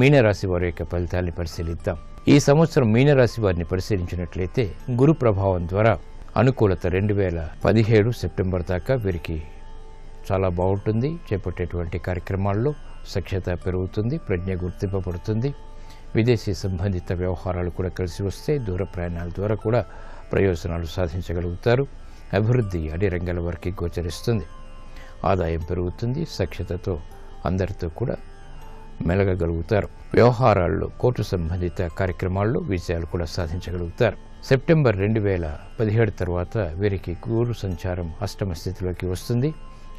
మీనరాశి వారి యొక్క ఫలితాన్ని పరిశీలిద్దాం. ఈ సంవత్సరం మీనరాశి వారిని పరిశీలించినట్లయితే గురు ప్రభావం ద్వారా అనుకూలత 2017 సెప్టెంబర్ దాకా వీరికి చాలా బాగుంటుంది. చేపట్టేటువంటి కార్యక్రమాల్లో సఖ్యత పెరుగుతుంది, ప్రజ్ఞ గుర్తింపబడుతుంది. విదేశీ సంబంధిత వ్యవహారాలు కూడా కలిసి వస్తే దూర ప్రయాణాల ద్వారా కూడా ప్రయోజనాలు సాధించగలుగుతారు. అభివృద్ధి అన్ని రంగాల వరకు గోచరిస్తుంది. ఆదాయం పెరుగుతుంది. సఖ్యతతో అందరితో కూడా మెలగగలుగుతారు. వ్యవహారాల్లో కోర్టు సంబంధిత కార్యక్రమాల్లో విజయాలు కూడా సాధించగలుగుతారు. సెప్టెంబర్ 2017 తర్వాత వీరికి గురు సంచారం అష్టమ స్థితిలోకి వస్తుంది.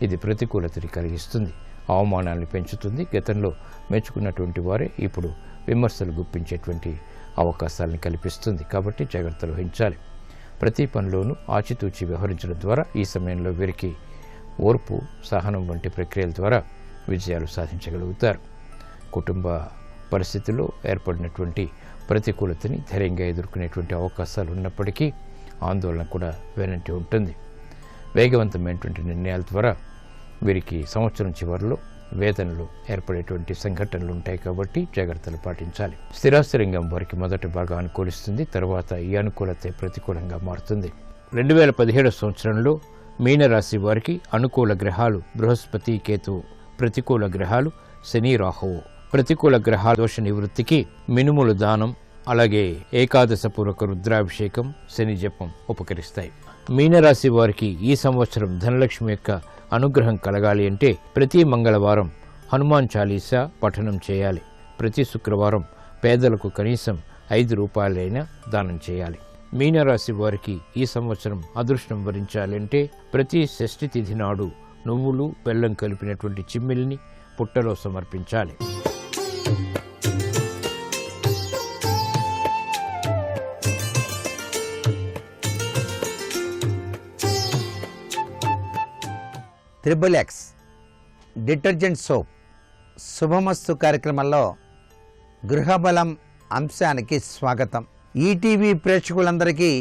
ఇది ప్రతికూలతని కలిగిస్తుంది, అవమానాన్ని పెంచుతుంది. గతంలో మెచ్చుకున్నటువంటి వారే ఇప్పుడు విమర్శలు గుప్పించేటువంటి అవకాశాలను కల్పిస్తుంది. కాబట్టి జాగ్రత్తలు వహించాలి. ప్రతి పనిలోనూ ఆచితూచి వ్యవహరించడం ద్వారా ఈ సమయంలో వీరికి ఓర్పు, సహనం వంటి ప్రక్రియల ద్వారా విజయాలు సాధించగలుగుతారు. కుటుంబ పరిస్థితుల్లో ఏర్పడినటువంటి ప్రతికూలతని ధైర్యంగా ఎదుర్కొనేటువంటి అవకాశాలు ఉన్నప్పటికీ ఆందోళన కూడా వెనంటి ఉంటుంది. వేగవంతమైనటువంటి నిర్ణయాల ద్వారా వీరికి సంవత్సరం చివరిలో వేదనలు ఏర్పడేటువంటి సంఘటనలు ఉంటాయి. కాబట్టి జాగ్రత్తలు పాటించాలి. స్థిరాస్తి రంగం వారికి మొదట బాగా అనుకూలిస్తుంది. తర్వాత ఈ అనుకూలత ప్రతికూలంగా మారుతుంది. 2017 సంవత్సరంలో మీనరాశి వారికి అనుకూల గ్రహాలు బృహస్పతి, కేతువు. ప్రతికూల గ్రహాలు శని, రాహువు. ప్రతికూల గ్రహాల దోష నివృత్తికి మినుములు దానం, అలాగే ఏకాదశపూర్వక రుద్రాభిషేకం, శని జపం ఉపకరిస్తాయి. మీనరాశి వారికి ఈ సంవత్సరం ధనలక్ష్మి యొక్క అనుగ్రహం కలగాలి అంటే ప్రతి మంగళవారం హనుమాన్ చాలీసా పఠనం చేయాలి. ప్రతి శుక్రవారం పేదలకు కనీసం 5 రూపాయలైనా దానం చేయాలి. మీనరాశి వారికి ఈ సంవత్సరం అదృష్టం వరించాలంటే ప్రతి షష్ఠి తిథి నాడు నువ్వులు, బెల్లం కలిపినటువంటి చిమ్మిలిని పుట్టలో సమర్పించాలి. XXX డిటర్జెంట్ సోప్ శుభమస్తు కార్యక్రమంలో గృహబలం అంశానికి స్వాగతం. ఈటీవీ ప్రేక్షకులందరికీ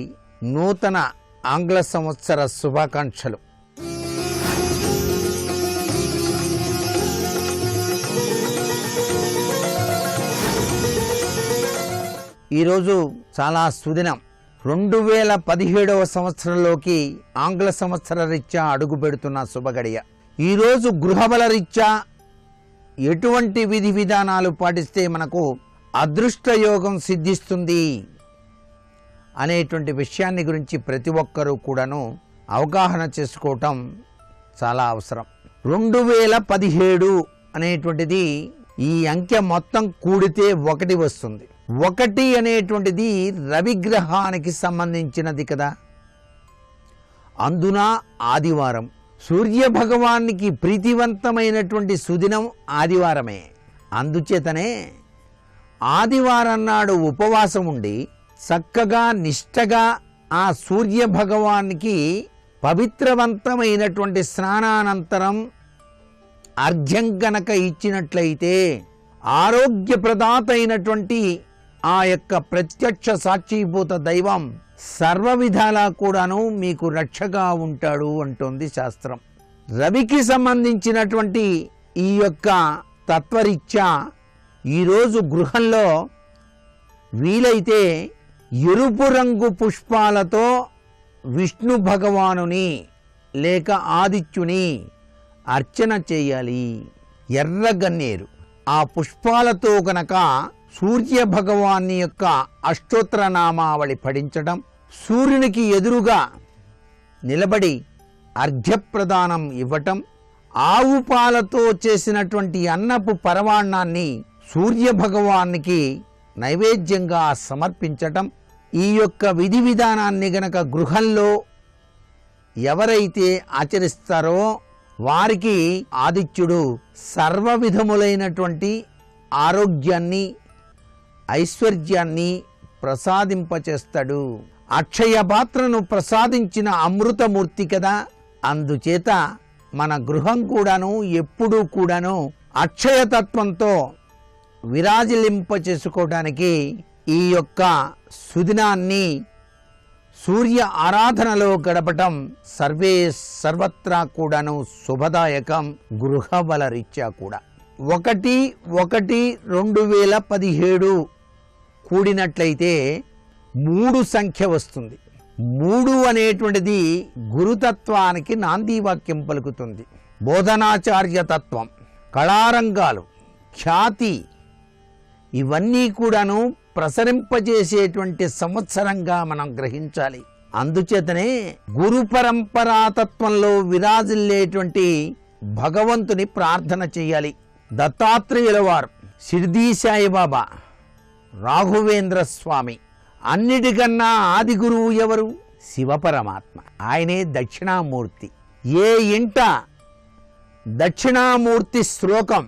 నూతన ఆంగ్ల సంవత్సర శుభాకాంక్షలు. ఈరోజు చాలా సుదినం. 2017 సంవత్సరంలోకి ఆంగ్ల సంవత్సర రీత్యా అడుగు పెడుతున్న శుభగడియ. ఈరోజు గృహబల రీత్యా ఎటువంటి విధి విధానాలు పాటిస్తే మనకు అదృష్టయోగం సిద్ధిస్తుంది అనేటువంటి విషయాన్ని గురించి ప్రతి ఒక్కరూ కూడాను అవగాహన చేసుకోవటం చాలా అవసరం. 2017 అనేటువంటిది ఈ అంకె మొత్తం కూడితే 1 వస్తుంది. 1 అనేటువంటిది రవిగ్రహానికి సంబంధించినది కదా. అందున ఆదివారం సూర్య భగవానికి ప్రీతివంతమైనటువంటి సుదినం ఆదివారమే. అందుచేతనే ఆదివారం నాడు ఉపవాసం ఉండి చక్కగా నిష్టగా ఆ సూర్య భగవానికి పవిత్రవంతమైనటువంటి స్నానానంతరం అర్ఘ్యం గనక ఇచ్చినట్లయితే ఆరోగ్యప్రదాత అయినటువంటి ఆ యొక్క ప్రత్యక్ష సాక్షిభూత దైవం సర్వ విధాలా కూడాను మీకు రక్షగా ఉంటాడు అంటోంది శాస్త్రం. రవికి సంబంధించినటువంటి ఈ యొక్క తత్వరీత్యా ఈరోజు గృహంలో వీలైతే ఎరుపు రంగు పుష్పాలతో విష్ణు భగవానుని లేక ఆదిత్యుని అర్చన చేయాలి. ఎర్రగన్నేరు ఆ పుష్పాలతో గనక సూర్య భగవాన్ని యొక్క అష్టోత్తర నామావళి పఠించడం, సూర్యునికి ఎదురుగా నిలబడి అర్ఘ్యప్రదానం ఇవ్వటం, ఆవు పాలతో చేసినటువంటి అన్నపు పరమాన్నాన్ని సూర్యభగవానికి నైవేద్యంగా సమర్పించటం, ఈ యొక్క విధి విధానాన్ని గనక గృహంలో ఎవరైతే ఆచరిస్తారో వారికి ఆదిత్యుడు సర్వ విధములైనటువంటి ఆరోగ్యాన్ని, ఐశ్వర్యాన్ని ప్రసాదింపచేస్తాడు. అక్షయ పాత్రను ప్రసాదించిన అమృతమూర్తి కదా, అందుచేత మన గృహం కూడాను ఎప్పుడూ కూడాను అక్షయతత్వంతో విరాజిలింప చేసుకోవడానికి ఈ యొక్క సుదినాన్ని సూర్య ఆరాధనలో గడపటం సర్వత్రా కూడాను శుభదాయకం. గృహబల రీత్యా కూడా 1/1/2017 కూడినట్లయితే 3 సంఖ్య వస్తుంది. 3 అనేటువంటిది గురుతత్వానికి నాందీవాక్యం పలుకుతుంది. బోధనాచార్య తత్వం, కళారంగాలు, ఖ్యాతి ఇవన్నీ కూడాను ప్రసరింపజేసేటువంటి సంవత్సరంగా మనం గ్రహించాలి. అందుచేతనే గురు పరంపరాతత్వంలో విరాజిల్లేటువంటి భగవంతుని ప్రార్థన చేయాలి. దత్తాత్రేయుల వారు, షిర్డీ సాయిబాబా, రాఘవేంద్ర స్వామి, అన్నిటికన్నా ఆది గురువు ఎవరు? శివపరమాత్మ. ఆయనే దక్షిణామూర్తి. ఏ ఇంట దక్షిణామూర్తి శ్లోకం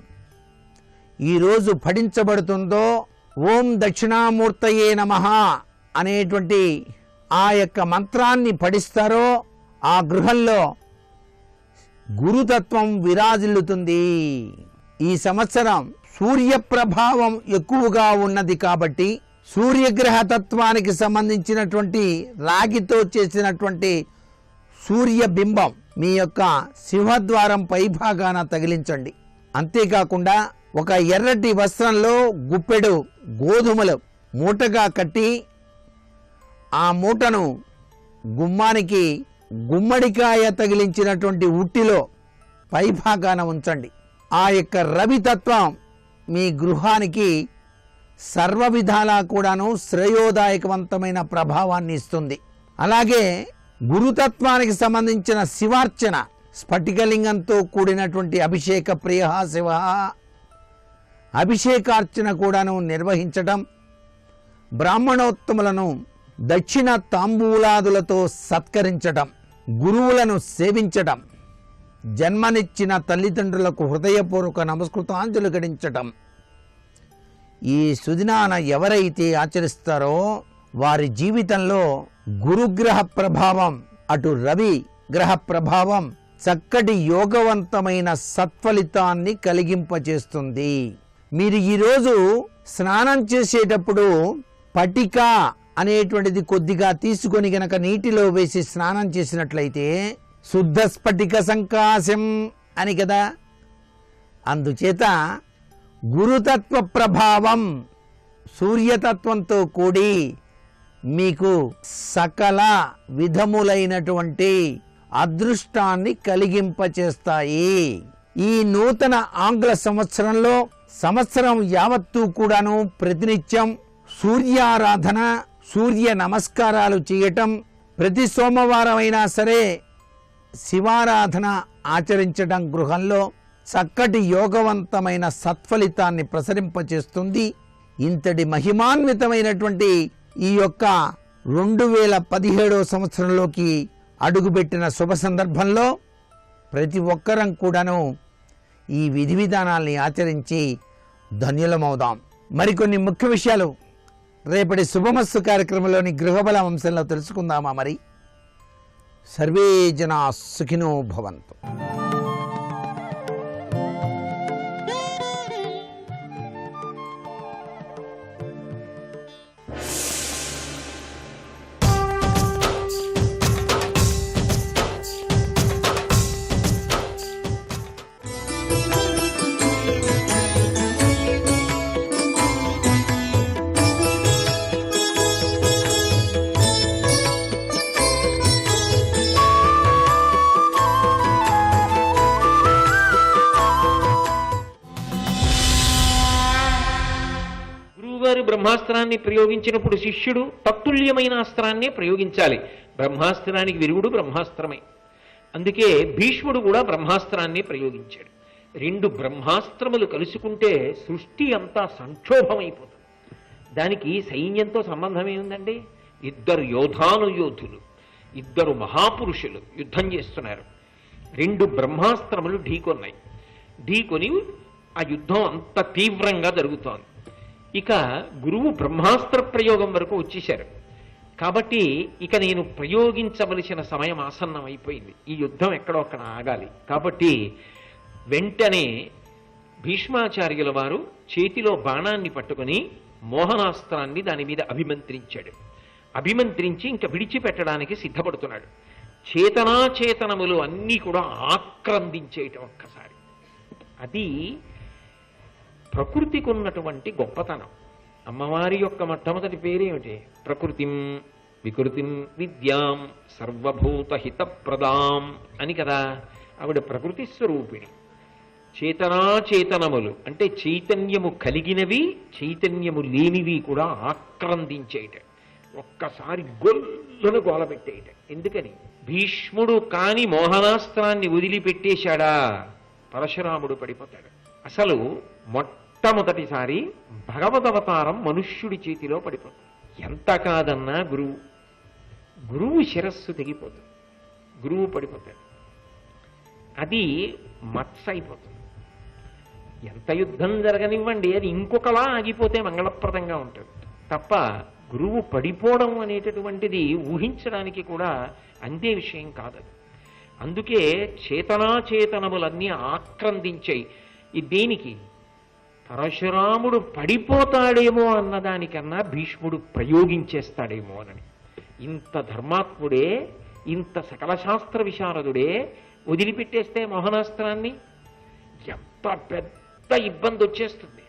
ఈరోజు పఠించబడుతుందో, ఓం దక్షిణామూర్తయే నమః అనేటువంటి ఆ యొక్క మంత్రాన్ని పఠిస్తారో ఆ గృహంలో గురుతత్వం విరాజిల్లుతుంది. ఈ సంవత్సరం సూర్య ప్రభావం ఎక్కువగా ఉన్నది కాబట్టి సూర్యగ్రహ తత్వానికి సంబంధించినటువంటి రాగితో చేసినటువంటి సూర్య బింబం మీ యొక్క సింహద్వారం పైభాగాన తగిలించండి. అంతేకాకుండా ఒక ఎర్రటి వస్త్రంలో గుప్పెడు గోధుమలు మూటగా కట్టి ఆ మూటను గుమ్మానికి గుమ్మడికాయ తగిలించినటువంటి ఉట్టిలో పైభాగాన ఉంచండి. ఆ యొక్క రవితత్వం మీ గృహానికి సర్వ విధాలా కూడాను శ్రేయోదాయకవంతమైన ప్రభావాన్ని ఇస్తుంది. అలాగే గురుతత్వానికి సంబంధించిన శివార్చన, స్ఫటికలింగంతో కూడినటువంటి అభిషేక ప్రియ శివ అభిషేకార్చన కూడాను నిర్వహించటం, బ్రాహ్మణోత్తములను దక్షిణ తాంబూలాదులతో సత్కరించటం, గురువులను సేవించటం, జన్మనిచ్చిన తల్లిదండ్రులకు హృదయపూర్వక నమస్కృతాంజలు గడించటం, ఈ సుదినాన ఎవరైతే ఆచరిస్తారో వారి జీవితంలో గురుగ్రహ ప్రభావం, అటు రవి గ్రహ ప్రభావం చక్కటి యోగవంతమైన సత్ఫలితాన్ని కలిగింపచేస్తుంది. మీరు ఈరోజు స్నానం చేసేటప్పుడు పటిక అనేటువంటిది కొద్దిగా తీసుకొని గనక నీటిలో వేసి స్నానం చేసినట్లయితే శుద్ధ స్ఫటిక సంకాశం అని కదా. అందుచేత గురుతత్వ ప్రభావం సూర్యతత్వంతో కూడి మీకు సకల విధములైనటువంటి అదృష్టాన్ని కలిగింపచేస్తాయి. ఈ నూతన ఆంగ్ల సంవత్సరంలో సంవత్సరం యావత్తూ కూడాను ప్రతినిత్యం సూర్యారాధన, సూర్య నమస్కారాలు చేయటం, ప్రతి సోమవారం అయినా సరే శివారాధన ఆచరించడం గృహంలో చక్కటి యోగవంతమైన సత్ఫలితాన్ని ప్రసరింపచేస్తుంది. ఇంతటి మహిమాన్వితమైనటువంటి ఈ యొక్క 2017 సంవత్సరంలోకి అడుగుపెట్టిన శుభ సందర్భంలో ప్రతి ఒక్కరం కూడాను ఈ విధి విధానాల్ని ఆచరించి ధన్యులమవుదాం. మరికొన్ని ముఖ్య విషయాలు రేపటి శుభమస్సు కార్యక్రమంలోని గృహబల అంశంలో తెలుసుకుందామా? మరి సర్వే జనా సుఖినో భవంతు. బ్రహ్మాస్త్రాన్ని ప్రయోగించినప్పుడు శిష్యుడు తత్తుల్యమైన అస్త్రాన్నే ప్రయోగించాలి. బ్రహ్మాస్త్రానికి విరుగుడు బ్రహ్మాస్త్రమే. అందుకే భీష్ముడు కూడా బ్రహ్మాస్త్రాన్ని ప్రయోగించాడు. రెండు బ్రహ్మాస్త్రములు కలుసుకుంటే సృష్టి అంతా సంక్షోభమైపోతుంది. దానికి సైన్యంతో సంబంధం ఏముందండి? ఇద్దరు యోధులు, ఇద్దరు మహాపురుషులు యుద్ధం చేస్తున్నారు. రెండు బ్రహ్మాస్త్రములు ఢీకొని ఆ యుద్ధం అంత తీవ్రంగా జరుగుతోంది. ఇక గురువు బ్రహ్మాస్త్ర ప్రయోగం వరకు వచ్చేశారు. కాబట్టి ఇక నేను ప్రయోగించవలసిన సమయం ఆసన్నం అయిపోయింది. ఈ యుద్ధం ఎక్కడో అక్కడ ఆగాలి. కాబట్టి వెంటనే భీష్మాచార్యుల వారు చేతిలో బాణాన్ని పట్టుకుని మోహనాస్త్రాన్ని దాని మీద అభిమంత్రించి ఇంకా విడిచిపెట్టడానికి సిద్ధపడుతున్నాడు. చేతనాచేతనములు అన్నీ కూడా ఆక్రందించేయటం ఒక్కసారి. అది ప్రకృతికి ఉన్నటువంటి గొప్పతనం. అమ్మవారి యొక్క మొట్టమొదటి పేరేమిటి? ప్రకృతిం వికృతిం విద్యాం సర్వభూత హితప్రదాం అని కదా. ఆవిడ ప్రకృతి స్వరూపిణి. చేతనాచేతనములు అంటే చైతన్యము కలిగినవి, చైతన్యము లేనివి కూడా ఆక్రందించేయట, ఒక్కసారి గొల్లును గోలబెట్టేయట. ఎందుకని? భీష్ముడు కాని మోహనాస్త్రాన్ని వదిలిపెట్టేశాడా పరశురాముడు పడిపోతాడు. అసలు మొట్టమొదటిసారి భగవదవతారం మనుష్యుడి చేతిలో పడిపోతుంది. ఎంత కాదన్నా గురువు శిరస్సు తెగిపోతుంది, గురువు పడిపోతాడు. అది మత్స అయిపోతుంది. ఎంత యుద్ధం జరగనివ్వండి, అది ఇంకొకలా ఆగిపోతే మంగళప్రదంగా ఉంటుంది తప్ప గురువు పడిపోవడం అనేటటువంటిది ఊహించడానికి కూడా అంతే విషయం కాదది. అందుకే చేతనాచేతనములన్నీ ఆక్రందించాయి. ఈ దేనికి? పరశురాముడు పడిపోతాడేమో అన్నదానికన్నా భీష్ముడు ప్రయోగించేస్తాడేమో అని. ఇంత ధర్మాత్ముడే, ఇంత సకల శాస్త్ర విశారదుడే వదిలిపెట్టేస్తే మోహనాస్త్రాన్ని ఎంత పెద్ద ఇబ్బంది వచ్చేస్తుంది.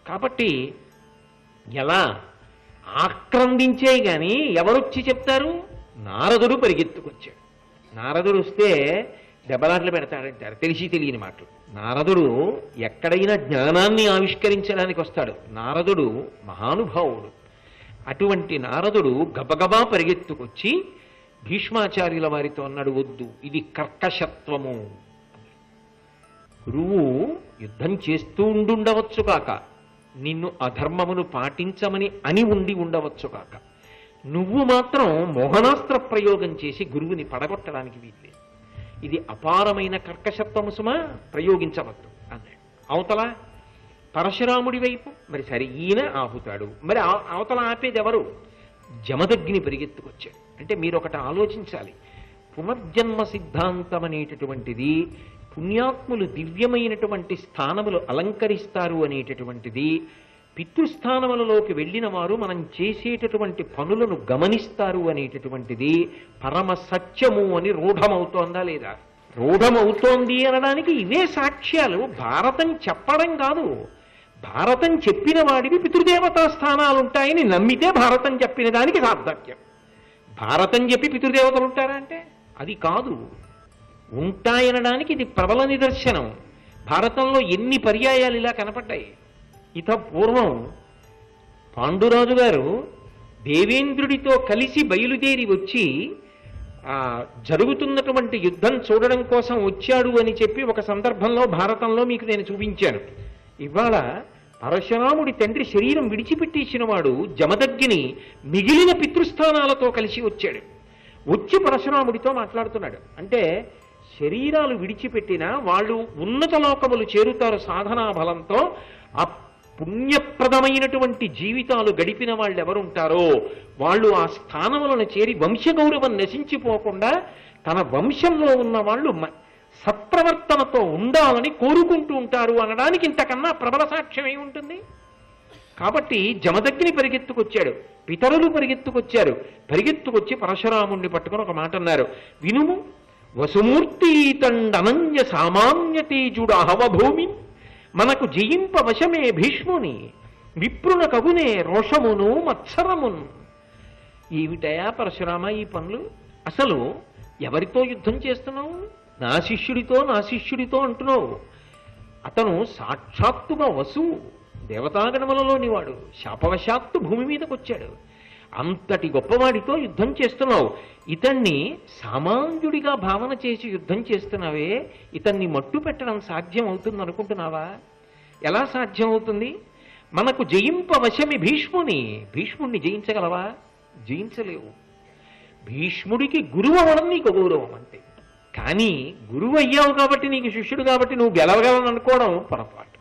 కాబట్టి ఎలా ఆక్రందించే గాని ఎవరొచ్చి చెప్తారు? నారదుడు పరిగెత్తుకొచ్చాడు. నారదుడు వస్తే దెబ్బలాట్లు పెడతాడంటారు, తెలిసి తెలియని మాటలు. నారదుడు ఎక్కడైనా జ్ఞానాన్ని ఆవిష్కరించడానికి వస్తాడు. నారదుడు మహానుభావుడు. అటువంటి నారదుడు గబగబా పరిగెత్తుకొచ్చి భీష్మాచార్యుల వారితో అన్నాడు, వద్దు, ఇది కర్కశత్వము. గురువు యుద్ధం చేస్తూ ఉండుండవచ్చు కాక, నిన్ను అధర్మమును పాటించమని అని ఉండవచ్చు కాక, నువ్వు మాత్రం మోహనాస్త్ర ప్రయోగం చేసి గురువుని పడగొట్టడానికి వీల్లేదు. ఇది అపారమైన కర్కశత్వము సుమా, ప్రయోగించవద్దు అన్నాడు. అవతల పరశురాముడి వైపు మరి సరే ఈయన ఆపుతాడు, మరి అవతల ఆపేది ఎవరు? జమదగ్ని పరిగెత్తుకొచ్చాడు. అంటే మీరు ఒకటి ఆలోచించాలి. పునర్జన్మ సిద్ధాంతం అనేటటువంటిది, పుణ్యాత్ములు దివ్యమైనటువంటి స్థానములు అలంకరిస్తారు అనేటటువంటిది, పితృస్థానములలోకి వెళ్ళిన వారు మనం చేసేటటువంటి పనులను గమనిస్తారు అనేటటువంటిది పరమ సత్యము అని రూఢమవుతోందా లేదా? రూఢమవుతోంది అనడానికి ఇవే సాక్ష్యాలు. భారతం చెప్పడం కాదు. భారతం చెప్పిన వాడివి పితృదేవతా స్థానాలు ఉంటాయని నమ్మితే భారతం చెప్పిన దానికి సార్థక్యం. భారతం చెప్పి పితృదేవతలు ఉంటారా అంటే అది కాదు. ఉంటాయనడానికి ఇది ప్రబల నిదర్శనం. భారతంలో ఎన్ని పర్యాయాలు ఇలా కనపడ్డాయి. ఇత పూర్వం పాండురాజు గారు దేవేంద్రుడితో కలిసి బయలుదేరి వచ్చి జరుగుతున్నటువంటి యుద్ధం చూడడం కోసం వచ్చాడు అని చెప్పి ఒక సందర్భంలో భారతంలో మీకు నేను చూపించాను. ఇవాళ పరశురాముడి తండ్రి శరీరం విడిచిపెట్టేసిన వాడు జమదగ్ని మిగిలిన పితృస్థానాలతో కలిసి వచ్చాడు. వచ్చి పరశురాముడితో మాట్లాడుతున్నాడు. అంటే శరీరాలు విడిచిపెట్టినా వాళ్ళు ఉన్నత లోకములు చేరుతారు సాధనా బలంతో. ఆ పుణ్యప్రదమైనటువంటి జీవితాలు గడిపిన వాళ్ళు ఎవరుంటారో వాళ్ళు ఆ స్థానములను చేరి వంశగౌరవం నశించిపోకుండా తన వంశంలో ఉన్న వాళ్ళు సత్ప్రవర్తనతో ఉండాలని కోరుకుంటూ ఉంటారు అనడానికి ఇంతకన్నా ప్రబల సాక్ష్యం ఏమి ఉంటుంది? కాబట్టి జమదగ్ని పరిగెత్తుకొచ్చాడు, పితరులు పరిగెత్తుకొచ్చారు. పరిగెత్తుకొచ్చి పరశురాముణ్ణి పట్టుకుని ఒక మాట అన్నారు, వినుము, వసుమూర్తి తండనంజ సామాన్య తేజుడ అహవభూమి మనకు జయింప వశమే భీష్ముని విప్రున కగునే రోషమును మత్సరమున్. ఏమిటయా పరశురామ ఈ పనులు? అసలు ఎవరితో యుద్ధం చేస్తున్నావు? నా శిష్యుడితో అంటున్నావు. అతను సాక్షాత్తుగా వసువు, దేవతాగణములలోని వాడు. శాపవశాత్తు భూమి మీదకి వచ్చాడు. అంతటి గొప్పవాడితో యుద్ధం చేస్తున్నావు. ఇతన్ని సామాన్యుడిగా భావన చేసి యుద్ధం చేస్తున్నావే, ఇతన్ని మట్టు పెట్టడం సాధ్యం అవుతుంది అనుకుంటున్నావా? ఎలా సాధ్యం అవుతుంది? మనకు జయింపవశమి భీష్ముణ్ణి జయించగలవా? జయించలేవు. భీష్ముడికి గురువు అవ్వడం నీకు గౌరవం అంతే. కానీ గురువు అయ్యావు కాబట్టి, నీకు శిష్యుడు కాబట్టి నువ్వు గెలవగలను అనుకోవడం పొరపాటు.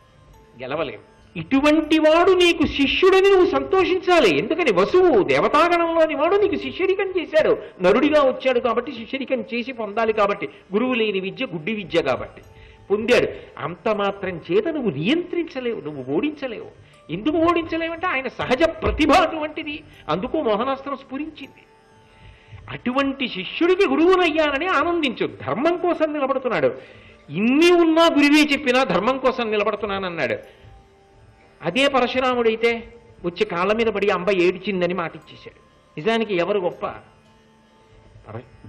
గెలవలేవు. ఇటువంటి వాడు నీకు శిష్యుడని నువ్వు సంతోషించాలి. ఎందుకని వసువు దేవతాగణంలోని వాడు నీకు శిష్యరికం చేశాడు. నరుడిగా వచ్చాడు కాబట్టి శిష్యరికం చేసి పొందాలి కాబట్టి. గురువు లేని విద్య గుడ్డి విద్య కాబట్టి పొందాడు. అంత మాత్రం చేత నువ్వు నియంత్రించలేవు, నువ్వు ఓడించలేవు. ఎందుకు ఓడించలేవంటే ఆయన సహజ ప్రతిభ అటువంటిది. అందుకు మోహనాస్త్రం స్ఫురించింది. అటువంటి శిష్యుడికి గురువునయ్యానని ఆనందించు. ధర్మం కోసం నిలబడుతున్నాడు. ఇన్ని ఉన్నా గురువే చెప్పినా ధర్మం కోసం నిలబడుతున్నానన్నాడు. అదే పరశురాముడైతే వచ్చి కాళ్ళ మీద పడి అంబ ఏడిచిందని మాట ఇచ్చేశాడు. నిజానికి ఎవరు గొప్ప?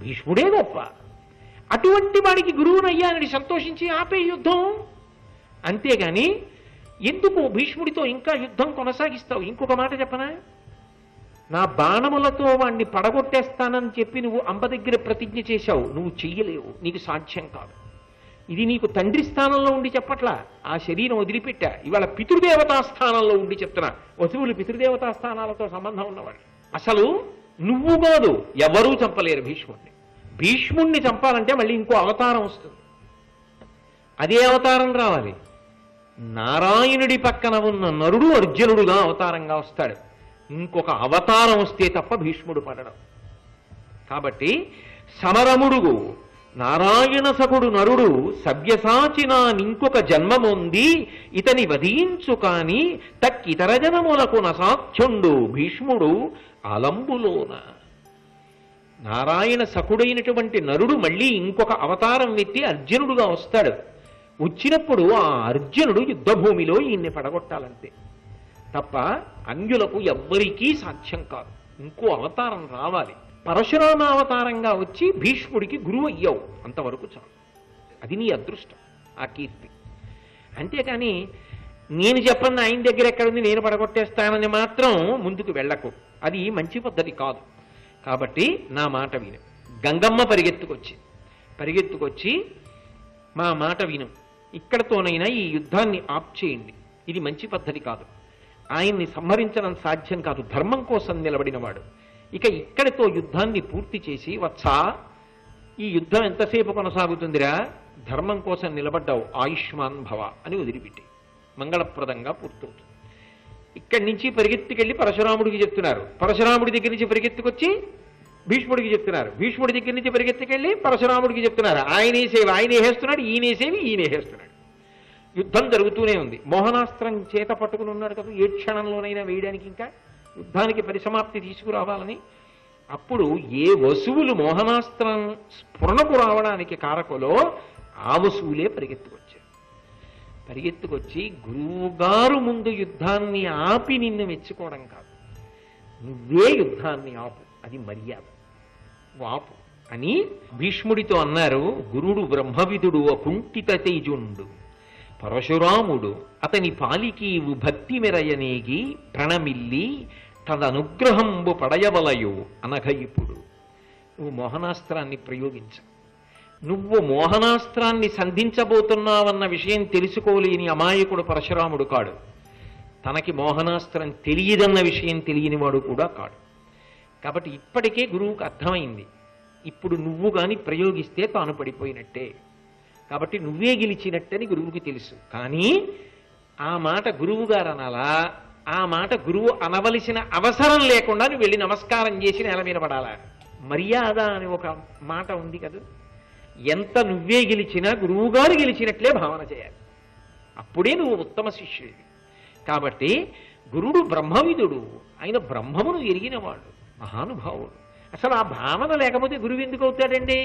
భీష్ముడే గొప్ప. అటువంటి వాడికి గురువునయ్యానని సంతోషించి ఆపే యుద్ధం. అంతేగాని ఎందుకు భీష్ముడితో ఇంకా యుద్ధం కొనసాగిస్తావు? ఇంకొక మాట చెప్పనా? నా బాణములతో వాణ్ణి పడగొట్టేస్తానని చెప్పి నువ్వు అంబ దగ్గర ప్రతిజ్ఞ చేశావు. నువ్వు చెయ్యలేవు, నీకు సాధ్యం కాదు. ఇది నీకు తండ్రి స్థానంలో ఉండి చెప్పట్లా, ఆ శరీరం వదిలిపెట్టా. ఇవాళ పితృదేవతా స్థానంలో ఉండి చెప్తున్నా. వసువులు పితృదేవతా స్థానాలతో సంబంధం ఉన్నవాడు. అసలు నువ్వు కాదు, ఎవరూ చంపలేరు భీష్ముడిని. భీష్ముణ్ణి చంపాలంటే మళ్ళీ ఇంకో అవతారం వస్తుంది. అదే అవతారం రావాలి. నారాయణుడి పక్కన ఉన్న నరుడు అర్జునుడుగా అవతారంగా వస్తాడు. ఇంకొక అవతారం వస్తే తప్ప భీష్ముడు పడడం. కాబట్టి సమరముడుగు నారాయణ సకుడు నరుడు సవ్యసాచిన నింకొక జన్మముంది ఇతని వధించు కాని తక్కితర జనములకు నసాధ్యుండు భీష్ముడు అలంబులోన. నారాయణ సకుడైనటువంటి నరుడు మళ్ళీ ఇంకొక అవతారం ఎత్తి అర్జునుడుగా వస్తాడు. వచ్చినప్పుడు ఆ అర్జునుడు యుద్ధభూమిలో ఈయన్ని పడగొట్టాలంతే తప్ప అన్యులకు ఎవ్వరికీ సాధ్యం కాదు. ఇంకో అవతారం రావాలి. పరశురామ అవతారంగా వచ్చి భీష్ముడికి గురువు అయ్యావు, అంతవరకు చాలు. అది నీ అదృష్టం, ఆ కీర్తి. అంతేకాని నేను చెప్పండి ఆయన దగ్గర ఎక్కడుంది నేను పడగొట్టేస్తానని మాత్రం ముందుకు వెళ్ళకు. అది మంచి పద్ధతి కాదు. కాబట్టి నా మాట విను. గంగమ్మ పరిగెత్తుకొచ్చి మా మాట విను, ఇక్కడతోనైనా ఈ యుద్ధాన్ని ఆప్ చేయండి, ఇది మంచి పద్ధతి కాదు, ఆయన్ని సంహరించడం సాధ్యం కాదు, ధర్మం కోసం నిలబడినవాడు, ఇక ఇక్కడితో యుద్ధాన్ని పూర్తి చేసి వత్సా ఈ యుద్ధం ఎంతసేపు కొనసాగుతుందిరా, ధర్మం కోసం నిలబడ్డావు, ఆయుష్మాన్ భవ అని వదిలిపెట్టి మంగళప్రదంగా పూర్తవుతుంది. ఇక్కడి నుంచి పరిగెత్తుకెళ్ళి పరశురాముడికి చెప్తున్నారు, పరశురాముడి దగ్గర నుంచి పరిగెత్తుకొచ్చి భీష్ముడికి చెప్తున్నారు, భీష్ముడి దగ్గర నుంచి పరిగెత్తుకెళ్ళి పరశురాముడికి చెప్తున్నారు. ఆయనే సేవ ఆయనే వేస్తున్నాడు, ఈయనే సేవి ఈయనే వేస్తున్నాడు. యుద్ధం జరుగుతూనే ఉంది. మోహనాస్త్రం చేత పట్టుకుని ఉన్నాడు కదా, ఏ క్షణంలోనైనా వేయడానికి, ఇంకా యుద్ధానికి పరిసమాప్తి తీసుకురావాలని. అప్పుడు ఏ వసువులు మోహనాస్త్రం స్ఫురణకు రావడానికి కారకులో ఆ వసువులే పరిగెత్తుకొచ్చి గురువుగారు ముందు యుద్ధాన్ని ఆపి నిన్ను మెచ్చుకోవడం కాదు, నువ్వే యుద్ధాన్ని ఆపు, అది మర్యాద, ఆపు అని భీష్ముడితో అన్నారు. గురుడు బ్రహ్మవిదుడు అకుంఠిత తేజుండు పరశురాముడు అతని పాలికీవు భక్తి మెరయనేగి ప్రణమిల్లి తదనుగ్రహంబు పడయవలయు అనఘ. ఇప్పుడు నువ్వు మోహనాస్త్రాన్ని ప్రయోగించు. నువ్వు మోహనాస్త్రాన్ని సంధించబోతున్నావన్న విషయం తెలుసుకోలేని అమాయకుడు పరశురాముడు కాడు, తనకి మోహనాస్త్రం తెలియదన్న విషయం తెలియనివాడు కూడా కాడు. కాబట్టి ఇప్పటికే గురువుకు అర్థమైంది, ఇప్పుడు నువ్వు కానీ ప్రయోగిస్తే తాను పడిపోయినట్టే, కాబట్టి నువ్వే గెలిచినట్టని గురువుకి తెలుసు. కానీ ఆ మాట గురువు గారు అనాలా, ఆ మాట గురువు అనవలసిన అవసరం లేకుండా నువ్వు వెళ్ళి నమస్కారం చేసి నేల మీద పడాలా. మర్యాద అని ఒక మాట ఉంది కదా, ఎంత నువ్వే గెలిచినా గురువుగారు గెలిచినట్లే భావన చేయాలి, అప్పుడే నువ్వు ఉత్తమ శిష్యుడివి. కాబట్టి గురుడు బ్రహ్మవిదుడు, ఆయన బ్రహ్మమును ఎరిగినవాడు, మహానుభావుడు. అసలు ఆ భావన లేకపోతే గురువు ఎందుకు అవుతాడండి?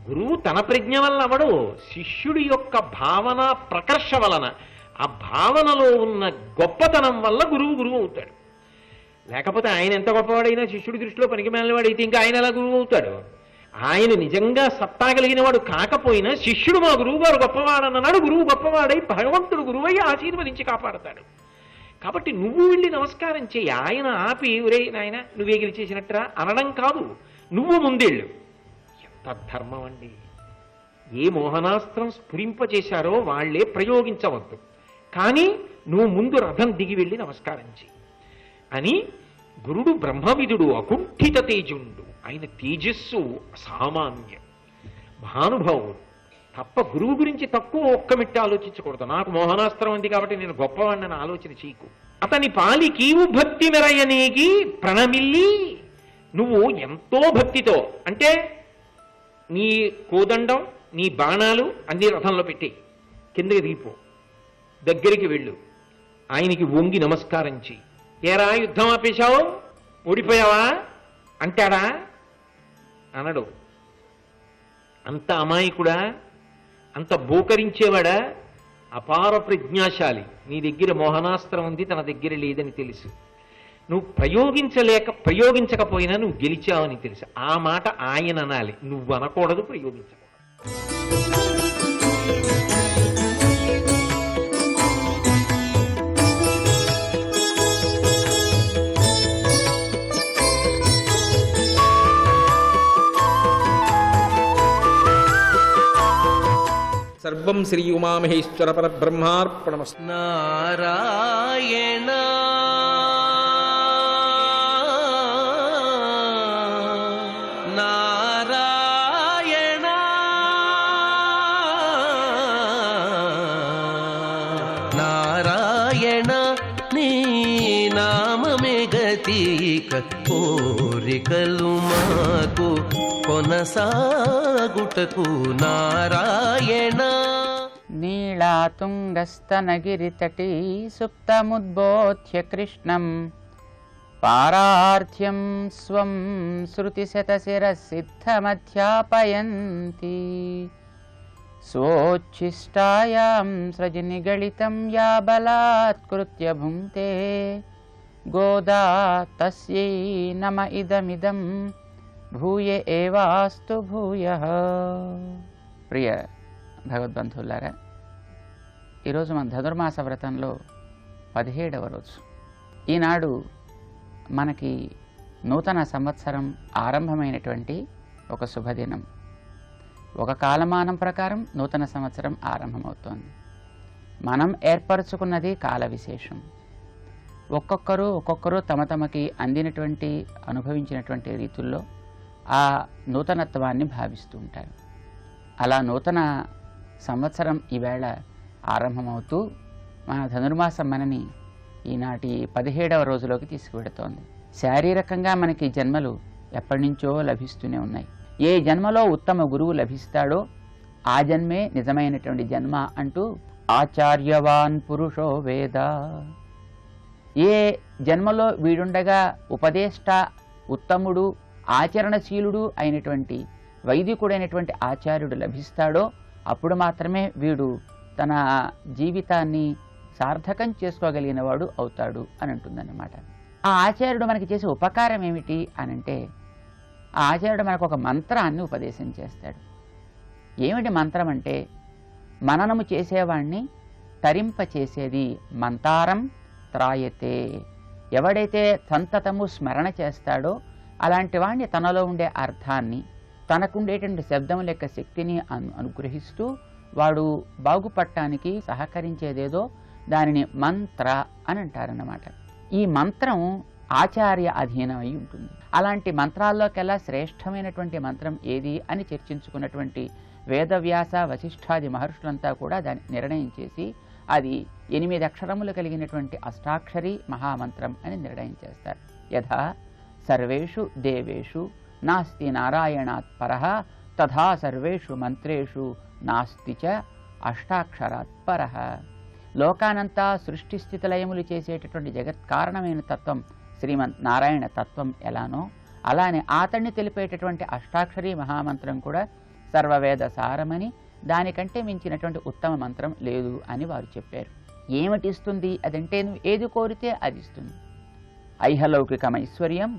గురువు తన ప్రజ్ఞ వల్ల అవడు, శిష్యుడి యొక్క భావన ప్రకర్ష వలన, ఆ భావనలో ఉన్న గొప్పతనం వల్ల గురువు అవుతాడు. లేకపోతే ఆయన ఎంత గొప్పవాడైనా శిష్యుడి దృష్టిలో పనికిమాలినవాడైతే ఇంకా ఆయన ఎలా గురువు అవుతాడు? ఆయన నిజంగా సత్తా కలిగిన వాడు కాకపోయినా శిష్యుడు మా గురువు గారు గొప్పవాడన్నాడు, గురువు గొప్పవాడై భగవంతుడు గురువై ఆశీర్వదించి కాపాడతాడు. కాబట్టి నువ్వు వెళ్ళి నమస్కారం చేయి. ఆయన ఆపి ఒరే నాయన నువ్వే గెలిచేసినట్టురా అనడం కాదు, నువ్వు ముందెళ్ళు. ఎంత ధర్మం అండి! ఏ మోహనాస్త్రం స్ఫురింపచేశారో వాళ్లే ప్రయోగించవద్దు, కానీ నువ్వు ముందు రథం దిగి వెళ్ళి నమస్కారం చేయి అని. గురుడు బ్రహ్మవిదుడు, అకుంఠిత తేజుండు. ఆయన తేజస్సు అసామాన్యం, మహానుభావుడు. తప్ప గురువు గురించి తక్కువ ఒక్కమిట్టి ఆలోచించకూడదు. నాకు మోహనాస్త్రం ఉంది కాబట్టి నేను గొప్పవాడిని ఆలోచన చేయకు. అతని పాలికీవు భక్తి మెరయనేగి ప్రణమిల్లి, నువ్వు ఎంతో భక్తితో, అంటే నీ కోదండం నీ బాణాలు అన్ని రథంలో పెట్టి కిందకి దిగిపో, దగ్గరికి వెళ్ళు, ఆయనకి వంగి నమస్కారం చెయ్యి. ఏరా యుద్ధం ఆపేశావు, ఓడిపోయావా అంటాడా? అనడు. అంత అమాయకుడా, అంత బోకరించేవాడా? అపార ప్రజ్ఞాశాలి. నీ దగ్గర మోహనాస్త్రం ఉంది, తన దగ్గర లేదని తెలుసు. నువ్వు ప్రయోగించకపోయినా నువ్వు గెలిచావని తెలుసు. ఆ మాట ఆయన అనాలి, నువ్వు అనకూడదు, ప్రయోగించకూడదు. సర్వం శ్రీ ఉమామహేశ్వర పరబ్రహ్మార్పణమస్తు. నారాయణ నారాయణ నారాయణ నీ నామమే గతిక కోరికలు మాకు కొనసాగుటకు నారాయణ. నీళాతుంగస్తనగిరితటీ సుప్తముద్బోధ్య కృష్ణం పారార్థ్యం స్వం శృతిశతశిరసిద్ధమధ్యాపయంతి స్వోచ్ఛిష్టాయాం సృజనిగళితం యా బలాత్కృత్య భుంక్తే గోదా తస్యై నమ ఇదమిదం భూయ ఏవాస్తు భూయః. ప్రియ భగవద్బంధువులారా, ఈరోజు మన ధనుర్మాస వ్రతంలో 17వ రోజు. ఈనాడు మనకి నూతన సంవత్సరం ఆరంభమైనటువంటి ఒక శుభదినం. ఒక కాలమానం ప్రకారం నూతన సంవత్సరం ఆరంభమవుతోంది. మనం ఏర్పరచుకున్నది కాల విశేషం. ఒక్కొక్కరు తమ తమకి అందినటువంటి అనుభవించినటువంటి రీతుల్లో ఆ నూతనత్వాన్ని భావిస్తూ ఉంటారు. అలా నూతన సంవత్సరం ఈవేళ ఆరంభమవుతూ మన ధనుర్మాసం మనని ఈనాటి 17వ రోజులోకి తీసుకువెడుతోంది. శారీరకంగా మనకి జన్మలు ఎప్పటి నుంచో లభిస్తూనే ఉన్నాయి. ఏ జన్మలో ఉత్తమ గురువు లభిస్తాడో ఆ జన్మే నిజమైనటువంటి జన్మ అంటూ ఆచార్యవాన్ పురుషో వేద. ఏ జన్మలో వీడుండగా ఉపదేష్ట, ఉత్తముడు, ఆచరణశీలుడు అయినటువంటి వైదికుడైనటువంటి ఆచార్యుడు లభిస్తాడో అప్పుడు మాత్రమే వీడు తన జీవితాన్ని సార్థకం చేసుకోగలిగిన వాడు అవుతాడు అని అంటుందన్నమాట. ఆ ఆచార్యుడు మనకి చేసే ఉపకారం ఏమిటి అనంటే, ఆ ఆచార్యుడు మనకు ఒక మంత్రాన్ని ఉపదేశం చేస్తాడు. ఏమిటి మంత్రం అంటే, మననము చేసేవాణ్ణి తరింపచేసేది. మంతారం త్రాయతే. ఎవడైతే సంతతము స్మరణ చేస్తాడో అలాంటి వాణ్ణి తనలో ఉండే అర్థాన్ని, తనకుండేటువంటి శబ్దం యొక్క శక్తిని అనుగ్రహిస్తూ వాడు బాగుపడటానికి సహకరించేదేదో దానిని మంత్ర అని అంటారన్నమాట. ఈ మంత్రం ఆచార్య అధీనమై ఉంటుంది. అలాంటి మంత్రాల్లోకెల్లా శ్రేష్టమైనటువంటి మంత్రం ఏది అని చర్చించుకున్నటువంటి వేదవ్యాస వశిష్ఠాది మహర్షులంతా కూడా దాన్ని నిర్ణయం చేసి అది 8 అక్షరములు కలిగినటువంటి అష్టాక్షరి మహామంత్రం అని నిర్ణయం చేస్తారు. యథా సర్వేషు దేవేషు నాస్తి నారాయణాత్ పరః తథా సర్వేషు మంత్రేషు నాస్తి చ అష్టాక్షరాత్ పరః. లోకానంతా సృష్టి స్థితిలయములు చేసేటటువంటి జగత్కారణమైన తత్వం శ్రీమన్నారాయణ తత్వం ఎలానో అలానే అతన్ని తెలిపేటటువంటి అష్టాక్షరి మహామంత్రం కూడా సర్వవేద సారమని, దానికంటే మించినటువంటి ఉత్తమ మంత్రం లేదు అని వారు చెప్పారు. ఏమిటి ఇస్తుంది అదంటే, నువ్వు ఏది కోరితే అది ఇస్తుంది. ఐహలౌకికం ఐశ్వర్యం,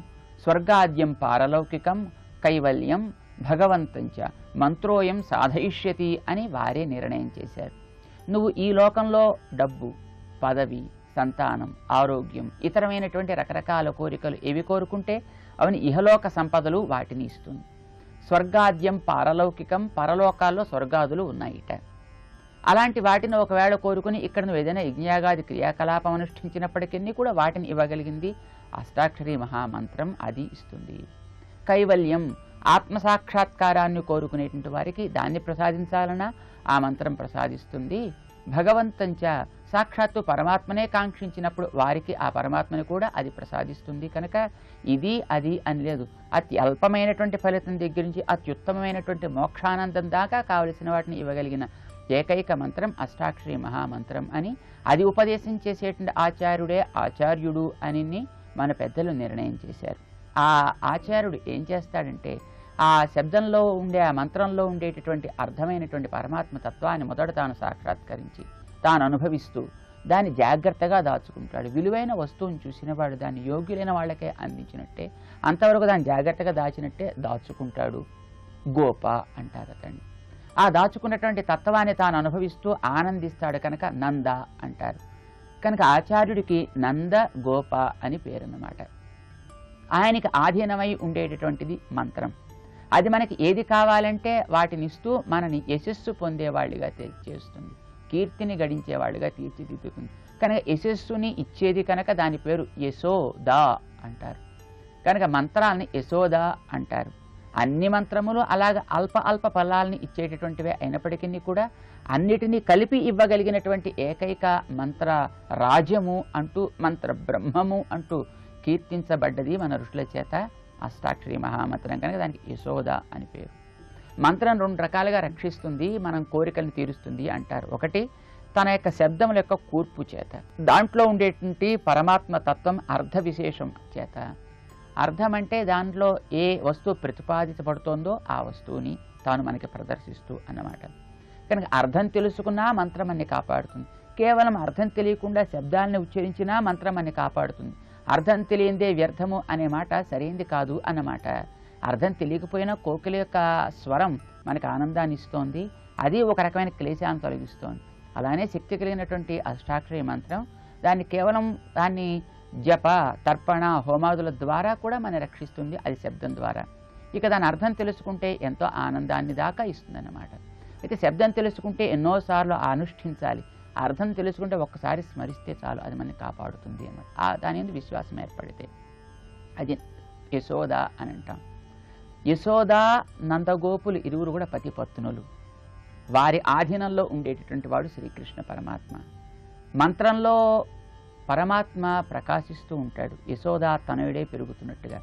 స్వర్గాద్యం పారలౌకికం, కైవల్యం భగవంతంచ మంత్రోయం సాధయిష్యతి అని వారే నిర్ణయం చేశారు. నువ్వు ఈ లోకంలో డబ్బు, పదవి, సంతానం, ఆరోగ్యం, ఇతరమైనటువంటి రకరకాల కోరికలు ఏవి కోరుకుంటే అవని ఇహలోక సంపదలు వాటిని ఇస్తుంది. స్వర్గాద్యం పారలౌకికం, పరలోకాల్లో స్వర్గాదులు ఉన్నాయిట. అలాంటి వాటిని ఒకవేళ కోరుకుని ఇక్కడ నువ్వు ఏదైనా యజ్ఞయాగాది క్రియాకలాపం అనుష్ఠించినప్పటికీ కూడా వాటిని ఇవ్వగలిగింది అష్టాక్షరీ మహామంత్రం, అది ఇస్తుంది. కైవల్యం, ఆత్మసాక్షాత్కారాన్ని కోరుకునేటువంటి వారికి దాన్ని ప్రసాదించాలన్నా ఆ మంత్రం ప్రసాదిస్తుంది. భగవంతంచ, సాక్షాత్తు పరమాత్మనే కాంక్షించినప్పుడు వారికి ఆ పరమాత్మని కూడా అది ప్రసాదిస్తుంది. కనుక ఇది అది అని లేదు, అతి అల్పమైనటువంటి ఫలితం దగ్గర నుంచి అత్యుత్తమమైనటువంటి మోక్షానందం దాకా కావలసిన వాటిని ఇవ్వగలిగిన ఏకైక మంత్రం అష్టాక్షరీ మహామంత్రం అని, అది ఉపదేశం చేసేటువంటి ఆచార్యుడే ఆచార్యుడు అని మన పెద్దలు నిర్ణయం చేశారు. ఆ ఆచార్యుడు ఏం చేస్తాడంటే ఆ శబ్దంలో ఉండే, ఆ మంత్రంలో ఉండేటటువంటి అర్థమైనటువంటి పరమాత్మ తత్వాన్ని మొదట తాను సాక్షాత్కరించి తాను అనుభవిస్తూ దాన్ని జాగ్రత్తగా దాచుకుంటాడు. విలువైన వస్తువుని చూసిన వాడు దాన్ని యోగ్యులైన వాళ్ళకే అందించినట్టే, అంతవరకు దాన్ని జాగ్రత్తగా దాచినట్టే దాచుకుంటాడు. గోప అంటారు అతన్ని. ఆ దాచుకున్నటువంటి తత్వాన్ని తాను అనుభవిస్తూ ఆనందిస్తాడు కనుక నంద అంటారు. కనుక ఆచార్యుడికి నంద గోప అని పేరన్నమాట. ఆయనకి ఆధీనమై ఉండేటటువంటిది మంత్రం. అది మనకి ఏది కావాలంటే వాటిని ఇస్తూ మనని యశస్సు పొందేవాళ్ళుగా చేస్తుంది, కీర్తిని గడించేవాళ్ళుగా తీర్చిదిద్దుతుంది. కనుక యశస్సుని ఇచ్చేది కనుక దాని పేరు యశోద అంటారు. కనుక మంత్రాలని యశోద అంటారు. అన్ని మంత్రములు అలాగ అల్ప అల్ప ఫలాల్ని ఇచ్చేటటువంటివే అయినప్పటికీ కూడా అన్నిటినీ కలిపి ఇవ్వగలిగినటువంటి ఏకైక మంత్ర రాజ్యము అంటూ, మంత్ర బ్రహ్మము అంటూ కీర్తించబడ్డది మన ఋషుల చేత అష్టాక్షరీ మహామంత్రం. కనుక దానికి యశోద అని పేరు. మంత్రం రెండు రకాలుగా రక్షిస్తుంది, మనం కోరికలను తీరుస్తుంది అంటారు. ఒకటి తన యొక్క శబ్దముల యొక్క కూర్పు చేత, దాంట్లో ఉండేటువంటి పరమాత్మ తత్వం అర్థ విశేషం చేత. అర్థం అంటే దాంట్లో ఏ వస్తువు ప్రతిపాదించబడుతోందో ఆ వస్తువుని తాను మనకి ప్రదర్శిస్తూ అన్నమాట. కనుక అర్థం తెలుసుకున్నా మంత్రం అన్ని కాపాడుతుంది. కేవలం అర్థం తెలియకుండా శబ్దాలని ఉచ్చరించినా మంత్రం అన్ని కాపాడుతుంది. అర్థం తెలియందే వ్యర్థము అనే మాట సరైంది కాదు అన్నమాట. అర్థం తెలియకపోయినా కోకిల యొక్క స్వరం మనకు ఆనందాన్ని ఇస్తోంది, అది ఒక రకమైన క్లేశాన్ని తొలగిస్తోంది. అలానే శక్తి కలిగినటువంటి అష్టాక్షరీ మంత్రం దాన్ని కేవలం దాన్ని జప, తర్పణ, హోమాదుల ద్వారా కూడా మనం రక్షిస్తుంది, అది శబ్దం ద్వారా. ఇక దాని అర్థం తెలుసుకుంటే ఎంతో ఆనందాన్ని దాకా ఇస్తుంది అన్నమాట. అయితే శబ్దం తెలుసుకుంటే ఎన్నోసార్లు అనుష్ఠించాలి, అర్థం తెలుసుకుంటే ఒక్కసారి స్మరిస్తే చాలు, అది మనని కాపాడుతుంది అన్నమాట. దాని మీద విశ్వాసం ఏర్పడితే అది యశోద అని అంటాం. యశోద, నందగోపులు ఇరువురు కూడా పతిపత్నులు. వారి ఆధీనంలో ఉండేటటువంటి వాడు శ్రీకృష్ణ పరమాత్మ. మంత్రంలో పరమాత్మ ప్రకాశిస్తూ ఉంటాడు, యశోద తనయుడే పెరుగుతున్నట్టుగా.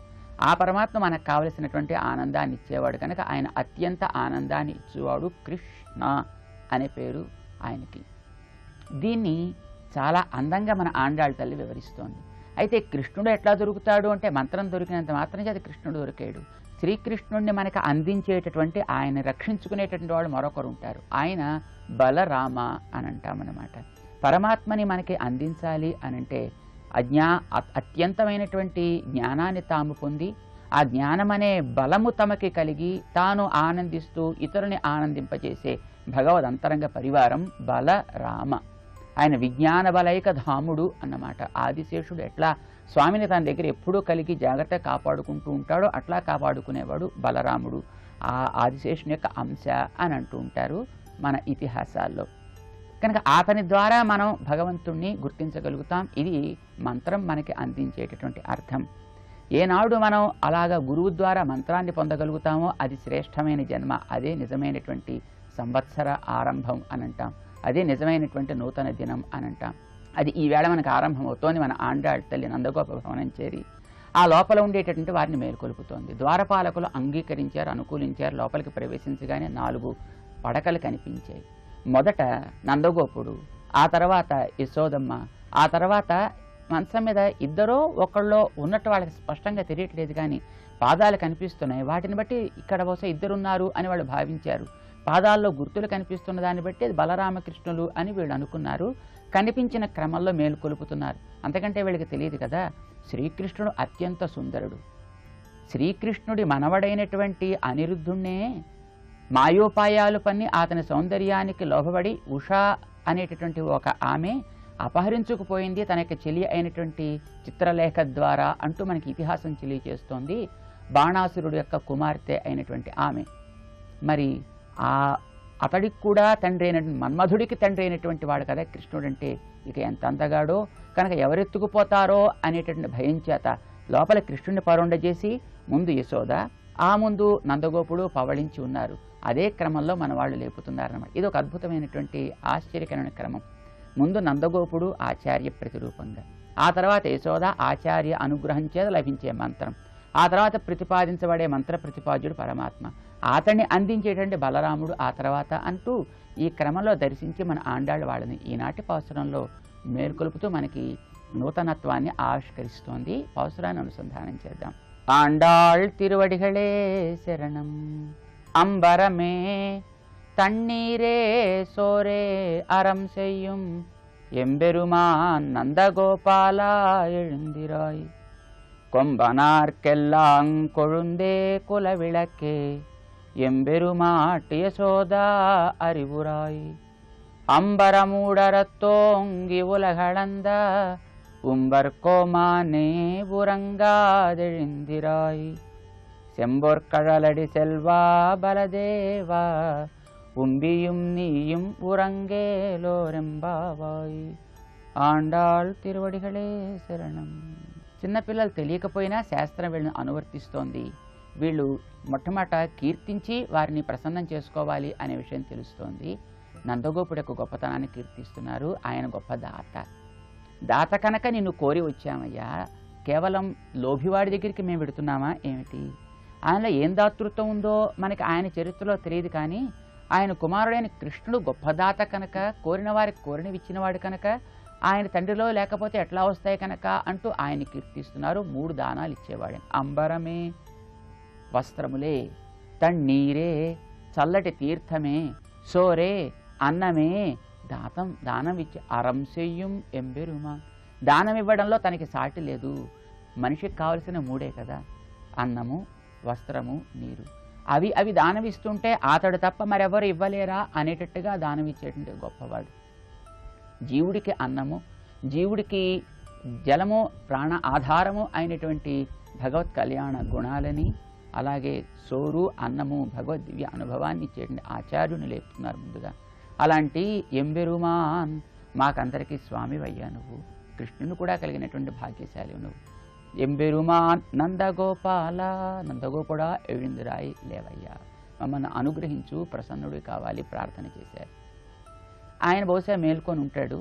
ఆ పరమాత్మ మనకు కావలసినటువంటి ఆనందాన్ని ఇచ్చేవాడు కనుక ఆయన అత్యంత ఆనందాన్ని ఇచ్చేవాడు కృష్ణ అనే పేరు ఆయనకి. దీన్ని చాలా అందంగా మన ఆండాళ్ళ తల్లి వివరిస్తోంది. అయితే కృష్ణుడు ఎట్లా దొరుకుతాడు అంటే మంత్రం దొరికినంత మాత్రం చేత కృష్ణుడు దొరికాడు. శ్రీకృష్ణుడిని మనకు అందించేటటువంటి, ఆయన రక్షించుకునేటటువంటి వాళ్ళు మరొకరు ఉంటారు, ఆయన బలరామ అని అంటామన్నమాట. పరమాత్మని మనకి అందించాలి అనంటే అత్యంతమైనటువంటి జ్ఞానాన్ని తాము పొంది ఆ జ్ఞానం అనే బలము తమకి కలిగి తాను ఆనందిస్తూ ఇతరుని ఆనందింపజేసే భగవద్ అంతరంగ పరివారం బలరామ. ఆయన విజ్ఞాన బలైక ధాముడు అన్నమాట. ఆదిశేషుడు ఎట్లా స్వామిని తన దగ్గర ఎప్పుడూ కలిగి జాగ్రత్తగా కాపాడుకుంటూ ఉంటాడో అట్లా కాపాడుకునేవాడు బలరాముడు, ఆ ఆదిశేషుని యొక్క అంశ అని అంటూ ఉంటారు మన ఇతిహాసాల్లో. కనుక అతని ద్వారా మనం భగవంతుణ్ణి గుర్తించగలుగుతాం. ఇది మంత్రం మనకి అందించేటటువంటి అర్థం. ఏనాడు మనం అలాగా గురువు ద్వారా మంత్రాన్ని పొందగలుగుతామో అది శ్రేష్టమైన జన్మ, అదే నిజమైనటువంటి సంవత్సర ఆరంభం అని అంటాం, అదే నిజమైనటువంటి నూతన దినం అని అంటాం. అది ఈవేళ మనకు ఆరంభమవుతోంది మన ఆండాళ్ళ తల్లి నందగోప భవనం చేరి ఆ లోపల ఉండేటటువంటి వారిని మేల్కొలుపుతోంది. ద్వారపాలకులు అంగీకరించారు, అనుకూలించారు. లోపలికి ప్రవేశించగానే 4 పడకలు కనిపించాయి. మొదట నందగోపుడు, ఆ తర్వాత యశోదమ్మ, ఆ తర్వాత మంచం మీద ఇద్దరో ఒకళ్ళో ఉన్నట్టు వాళ్ళకి స్పష్టంగా తెలియట్లేదు కానీ పాదాలు కనిపిస్తున్నాయి. వాటిని బట్టి ఇక్కడ బహుశా ఇద్దరున్నారు అని వాళ్ళు భావించారు. పాదాల్లో గుర్తులు కనిపిస్తున్న దాన్ని బట్టి అది బలరామకృష్ణులు అని వీళ్ళు అనుకున్నారు. కనిపించిన క్రమంలో మేలుకొలుపుతున్నారు. అంతకంటే వీళ్ళకి తెలియదు కదా, శ్రీకృష్ణుడు అత్యంత సుందరుడు. శ్రీకృష్ణుడి మనవడైనటువంటి అనిరుద్ధుణ్ణే మాయోపాయాలు పన్ని అతని సౌందర్యానికి లోబడి ఉషా అనేటటువంటి ఒక ఆమె అపహరించుకుపోయింది తన యొక్క చెలి అయినటువంటి చిత్రలేఖ ద్వారా అంటూ మనకి ఇతిహాసం తెలియజేస్తోంది. బాణాసురుడు యొక్క కుమార్తె అయినటువంటి ఆమె. మరి అతడికి కూడా తండ్రి అయినటువంటి మన్మధుడికి తండ్రి అయినటువంటి వాడు కదా కృష్ణుడు అంటే, ఇక ఎంత అందగాడో కనుక ఎవరెత్తుకుపోతారో అనేటువంటి భయం చేత లోపల కృష్ణుడిని పరుండజేసి ముందు యశోద, ఆ ముందు నందగోపుడు పవళించి ఉన్నారు. అదే క్రమంలో మన వాళ్ళు లేపుతున్నారన్నమాట. ఇది ఒక అద్భుతమైనటువంటి ఆశ్చర్యకరమైన క్రమం. ముందు నందగోపుడు ఆచార్య ప్రతిరూపంగా, ఆ తర్వాత యశోద ఆచార్య అనుగ్రహం చేత లభించే మంత్రం, ఆ తర్వాత ప్రతిపాదించబడే మంత్ర ప్రతిపాద్యుడు పరమాత్మ, అతన్ని అందించేటువంటి బలరాముడు ఆ తర్వాత అంటూ ఈ క్రమంలో దర్శించి మన ఆండాళ్ళ వాళ్ళని ఈనాటి పాసురంలో మేల్కొలుపుతూ మనకి నూతనత్వాన్ని ఆవిష్కరిస్తోంది. పాసురాన్ని అనుసంధానం చేద్దాం. ఆండాళ్ తిరువడిగళే శరణం. అంబరమే தண்ணீரே சோரே அறம் செய்யும் எம்பெருமான் நந்தகோபாலா எழுந்திராய். கொம்பனார்க்கெல்லாம் கொழுந்தே குலவிளக்கே எம்பெருமாட்டிய சோதா அறிவுராய். அம்பரமூடரத்தோங்கி உலகளந்த உம்பர்கோமானே உறங்காதெழுந்திராய். செம்பொற்கழலடி செல்வா பலதேவா உம்பியும் நீயும் ఉరంగేలోరెంబావాయి. ఆండాళ్ తిరువడిగళే శరణం. చిన్నపిల్లలు తెలియకపోయినా శాస్త్రం వీళ్ళని అనువర్తిస్తోంది. వీళ్ళు మొట్టమొదట కీర్తించి వారిని ప్రసన్నం చేసుకోవాలి అనే విషయం తెలుస్తోంది. నందగోపుడు యొక్క గొప్పతనాన్ని కీర్తిస్తున్నారు. ఆయన గొప్ప దాత. దాత కనుక నిన్ను కోరి వచ్చామయ్యా. కేవలం లోభివాడి దగ్గరికి మేము పెడుతున్నామా ఏమిటి? ఆయనలో ఏం దాతృత్వం ఉందో మనకి ఆయన చరిత్రలో తెలియదు. కానీ ఆయన కుమారుడైన కృష్ణుడు గొప్పదాత కనుక, కోరిన వారికి కోరినవిచ్చినవాడు కనుక, ఆయన తండ్రిలో లేకపోతే ఎట్లా వస్తాయి కనుక అంటూ ఆయన కీర్తిస్తున్నారు. 3 దానాలు ఇచ్చేవాడు. అంబరమే వస్త్రములే, తన్నీరే చల్లటి తీర్థమే, సోరే అన్నమే దానం ఇచ్చి, అరం చెయ్యం ఎంబెరుమా దానం ఇవ్వడంలో తనకి సాటి లేదు. మనిషికి కావలసిన 3 కదా, అన్నము, వస్త్రము, నీరు. అవి దానమిస్తుంటే అతడు తప్ప మరెవరు ఇవ్వలేరా అనేటట్టుగా దానం ఇచ్చేటువంటి గొప్పవాడు. జీవుడికి అన్నము, జీవుడికి జలము, ప్రాణ ఆధారము అయినటువంటి భగవత్ కళ్యాణ గుణాలని, అలాగే సోరు అన్నము భగవద్ దివ్య అనుభవాన్ని ఇచ్చేటువంటి ఆచార్యుని లేపుతున్నారు ముందుగా. అలాంటి ఎంబెరుమాన్ మాకందరికీ స్వామివయ్యా నువ్వు. కృష్ణుని కూడా కలిగినటువంటి భాగ్యశాలి నువ్వు. ఎంబెరుమాన్ నందగోపాల, నందగోపుడా ఎవిందురాయి లేవయ్యా, మమ్మల్ని అనుగ్రహించు, ప్రసన్నుడు కావాలి ప్రార్థన చేశారు. ఆయన బహుశా మేల్కొని ఉంటాడు,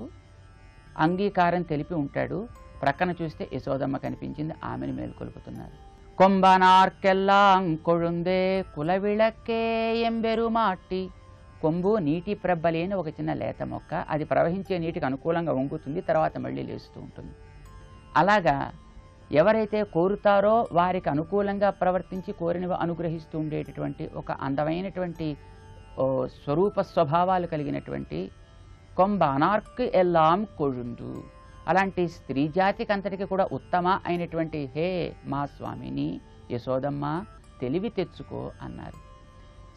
అంగీకారం తెలిపి ఉంటాడు. ప్రక్కన చూస్తే యశోదమ్మ కనిపించింది, ఆమెను మేల్కొలుపుతున్నారు. కొంబనార్కెల్లాం కొழுందే కులవిళక్కే ఎంబెరుమాట్టి. కొంబు నీటి ప్రబ్బలేని ఒక చిన్న లేత మొక్క, అది ప్రవహించే నీటికి అనుకూలంగా వంగుతుంది, తర్వాత మళ్ళీ లేస్తూ ఉంటుంది. అలాగా ఎవరైతే కోరుతారో వారికి అనుకూలంగా ప్రవర్తించి కోరినవి అనుగ్రహిస్తూ ఉండేటటువంటి ఒక అందమైనటువంటి స్వరూప స్వభావాలు కలిగినటువంటి కొంబనార్క్ ఎల్లాం కొழுందు, అలాంటి స్త్రీ జాతికి అంతటికి కూడా ఉత్తమ అయినటువంటి హే మా స్వామిని యశోదమ్మ తెలివి తెచ్చుకో అన్నారు.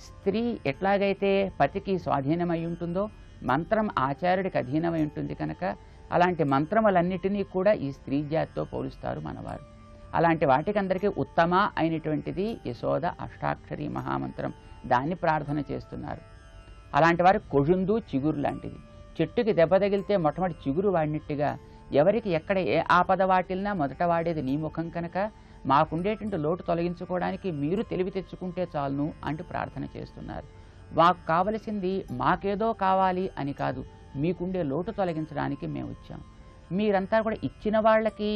స్త్రీ ఎట్లాగైతే పతికి స్వాధీనమై ఉంటుందో మంత్రం ఆచార్యుడికి అధీనమై ఉంటుంది కనుక అలాంటి మంత్రములన్నిటినీ కూడా ఈ స్త్రీ జాతితో పోలుస్తారు మనవారు. అలాంటి వాటికందరికీ ఉత్తమ అయినటువంటిది యశోద అష్టాక్షరి మహామంత్రం, దాన్ని ప్రార్థన చేస్తున్నారు. అలాంటి వారు కొഴുందు చిగురు లాంటిది. చెట్టుకి దెబ్బ తగిలితే మొట్టమొదటి చిగురు వాడినట్టుగా ఎవరికి ఎక్కడ ఏ ఆపద వాటిల్నా మొదట వాడేది నీ ముఖం కనుక మాకుండేటువంటి లోటు తొలగించుకోవడానికి మీరు తెలివి తెచ్చుకుంటే చాలును అంటూ ప్రార్థన చేస్తున్నారు. మాకు కావలసింది మాకేదో కావాలి అని కాదు, మీకుండే లోటు తొలగించడానికి మేము వచ్చాం. మీరంతా కూడా ఇచ్చిన వాళ్ళకి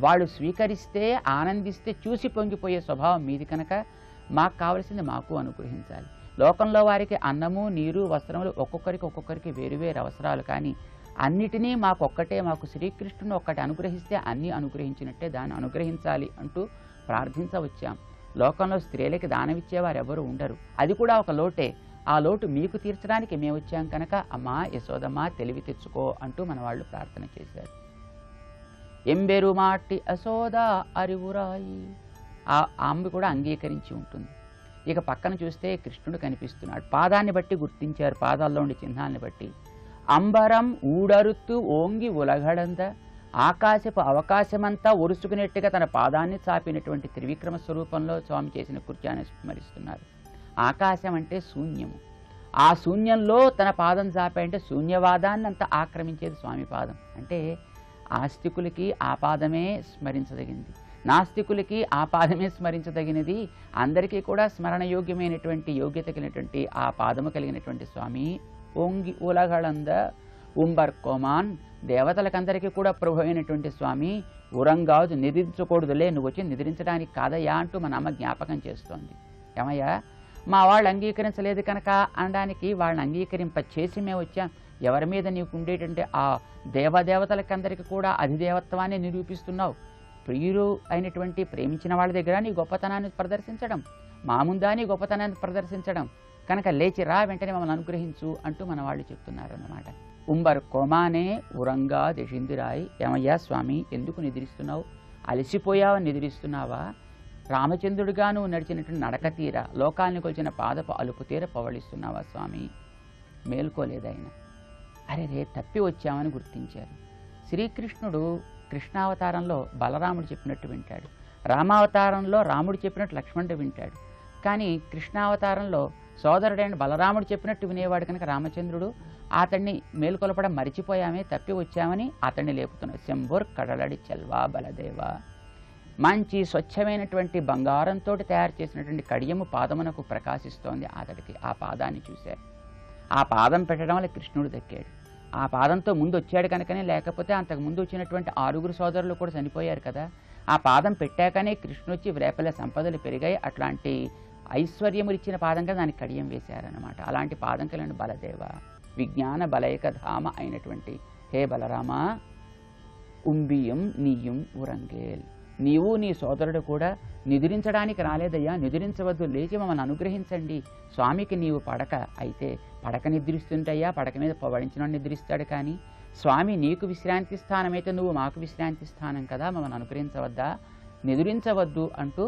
వాళ్ళు స్వీకరిస్తే ఆనందిస్తే చూసి పొంగిపోయే స్వభావం మీది కనుక మాకు కావలసింది మాకు అనుగ్రహించాలి. లోకంలో వారికి అన్నము, నీరు, వస్త్రములు ఒక్కొక్కరికి వేరువేరు అవసరాలు, కానీ అన్నిటినీ మాకొక్కటే, మాకు శ్రీకృష్ణుని ఒక్కటి అనుగ్రహిస్తే అన్నీ అనుగ్రహించినట్టే, దాన్ని అనుగ్రహించాలి అంటూ ప్రార్థించవచ్చాం. లోకంలో స్త్రీలకి దానమిచ్చేవారు ఎవరు ఉండరు, అది కూడా ఒక లోటే. ఆ లోటు మీకు తీర్చడానికి మేము వచ్చాం కనుక అమ్మా యశోదమ్మా తెలివి తెచ్చుకో అంటూ మన వాళ్ళు ప్రార్థన చేశారు. ఎంబెరుమాట్టి యశోద అరివురాయి, ఆ ఆమె కూడా అంగీకరించి ఉంటుంది. ఇక పక్కన చూస్తే కృష్ణుడు కనిపిస్తున్నాడు. పాదాన్ని బట్టి గుర్తించారు, పాదాల్లో ఉండే చిహ్నాన్ని బట్టి. అంబరం ఊడరుత్తు ఓంగి ఉలగడంద ఆకాశపు అవకాశమంతా ఒరుసుకునేట్టుగా తన పాదాన్ని చాపినటువంటి త్రివిక్రమ స్వరూపంలో స్వామి చేసిన కృత్యాన్ని స్మరిస్తున్నారు. ఆకాశం అంటే శూన్యము. ఆ శూన్యంలో తన పాదం చాపంటే శూన్యవాదాన్ని అంతా ఆక్రమించేది స్వామి పాదం. అంటే ఆస్తికులకి ఆ పాదమే స్మరించదగింది, నాస్తికులకి ఆ పాదమే స్మరించదగినది. అందరికీ కూడా స్మరణయోగ్యమైనటువంటి యోగ్యత కలిగినటువంటి ఆ పాదము కలిగినటువంటి స్వామి ఓంగి ఉలగళంద ఉంబర్కోమాన్, దేవతలకందరికీ కూడా ప్రభు అయినటువంటి స్వామి ఉరంగాదు నిద్రించకూడదులే, నువ్వు వచ్చి నిద్రించడానికి కాదయ్యా అంటూ మన అమ్మ జ్ఞాపకం చేస్తోంది. ఏమయ్యా మా వాళ్ళు అంగీకరించలేదు కనుక అనడానికి వాళ్ళని అంగీకరింప చేసి మేము వచ్చాం. ఎవరి మీద నీకు ఉండేటంటే ఆ దేవదేవతలకందరికీ కూడా అధిదేవత్వాన్ని నిరూపిస్తున్నావు. ప్రియులు అయినటువంటి ప్రేమించిన వాళ్ళ దగ్గర నీ గొప్పతనాన్ని ప్రదర్శించడం, మా ముందా నీ గొప్పతనాన్ని ప్రదర్శించడం కనుక లేచి రా, వెంటనే మమ్మల్ని అనుగ్రహించు అంటూ మన వాళ్ళు చెప్తున్నారు అన్నమాట. ఉంబర్ కోమానే ఉరంగా దేశిందిరాయి. ఏమయ్యా స్వామి ఎందుకు నిద్రిస్తున్నావు? అలసిపోయావా నిద్రిస్తున్నావా? రామచంద్రుడిగా నువ్వు నడిచినటువంటి నడక తీర, లోకాన్ని కొలిచిన పాదపు అలుపు తీర పవళిస్తున్నావా స్వామి? మేల్కోలేదాయన. అరే రే తప్పి వచ్చామని గుర్తించారు. శ్రీకృష్ణుడు కృష్ణావతారంలో బలరాముడు చెప్పినట్టు వింటాడు, రామావతారంలో రాముడు చెప్పినట్టు లక్ష్మణుడు వింటాడు. కానీ కృష్ణావతారంలో సోదరుడైన బలరాముడు చెప్పినట్టు వినేవాడు కనుక రామచంద్రుడు అతన్ని మేల్కొలపడం మరిచిపోయామే, తప్పి వచ్చామని అతన్ని లేపుతున్నాడు. శంభుర్ కడలడి చెల్వా బలదేవ. మంచి స్వచ్ఛమైనటువంటి బంగారంతో తయారు చేసినటువంటి కడియము పాదమునకు ప్రకాశిస్తోంది అతడికి. ఆ పాదాన్ని చూశారు. ఆ పాదం పెట్టడం వల్ల కృష్ణుడు దక్కాడు. ఆ పాదంతో ముందు వచ్చాడు కనుకనే, లేకపోతే అంతకు ముందు వచ్చినటువంటి 6 సోదరులు కూడా చనిపోయారు కదా. ఆ పాదం పెట్టాకనే కృష్ణుడు వచ్చి రేపల సంపదలు పెరిగాయి. అట్లాంటి ఐశ్వర్యములు ఇచ్చిన పాదంగా దానికి కడియం వేశారన్నమాట. అలాంటి పాదం కలిగిన బలదేవ, విజ్ఞాన బలయక ధామ అయినటువంటి హే బలరామ, ఉంబియం నీయం ఉరంగేల్, నీవు నీ సోదరుడు కూడా నిద్రించడానికి రాలేదయ్యా, నిద్రించవద్దు, లేచి మమ్మల్ని అనుగ్రహించండి. స్వామికి నీవు పడక అయితే పడక నిద్రిస్తుంటయ్యా, పడక మీద పవడించిన నిద్రిస్తాడు. కానీ స్వామి నీకు విశ్రాంతి స్థానం అయితే నువ్వు మాకు విశ్రాంతి స్థానం కదా, మమ్మల్ని అనుగ్రహించవద్దా, నిద్రించవద్దు అంటూ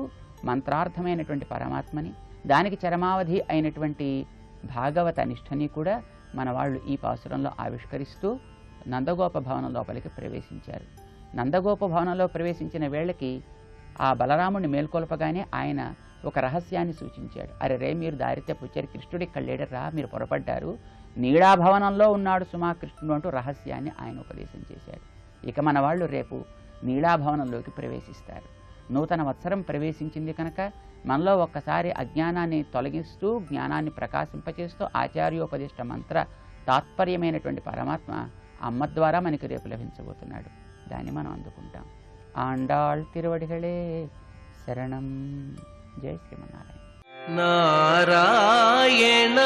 మంత్రార్థమైనటువంటి పరమాత్మని, దానికి చరమావధి అయినటువంటి భాగవత నిష్ఠని కూడా మన వాళ్ళు ఈ పాసురంలో ఆవిష్కరిస్తూ నందగోప భవనం లోపలికి ప్రవేశించారు. నందగోప భవనంలో ప్రవేశించిన వేళకి ఆ బలరాముడిని మేల్కొల్పగానే ఆయన ఒక రహస్యాన్ని సూచించాడు. అరే రే మీరు దారి తప్పొచ్చారు, కృష్ణుడు ఇక్కడ లేడరా, మీరు పొరపడ్డారు, నీడాభవనంలో ఉన్నాడు సుమా కృష్ణుడు అంటూ రహస్యాన్ని ఆయన ఉపదేశం చేశాడు. ఇక మన వాళ్ళు రేపు నీడాభవనంలోకి ప్రవేశిస్తారు. నూతన వత్సరం ప్రవేశించింది కనుక మనలో ఒక్కసారి అజ్ఞానాన్ని తొలగిస్తూ జ్ఞానాన్ని ప్రకాశింపచేస్తూ ఆచార్యోపదిష్ట మంత్ర తాత్పర్యమైనటువంటి పరమాత్మ అమ్మ ద్వారా మనకి రేపు లభించబోతున్నాడు. దాన్ని మనం అందుకుంటాం. ఆండాళ్ తిరువడిగళే శరణం. జై శ్రీమన్నారాయణ. నారాయణ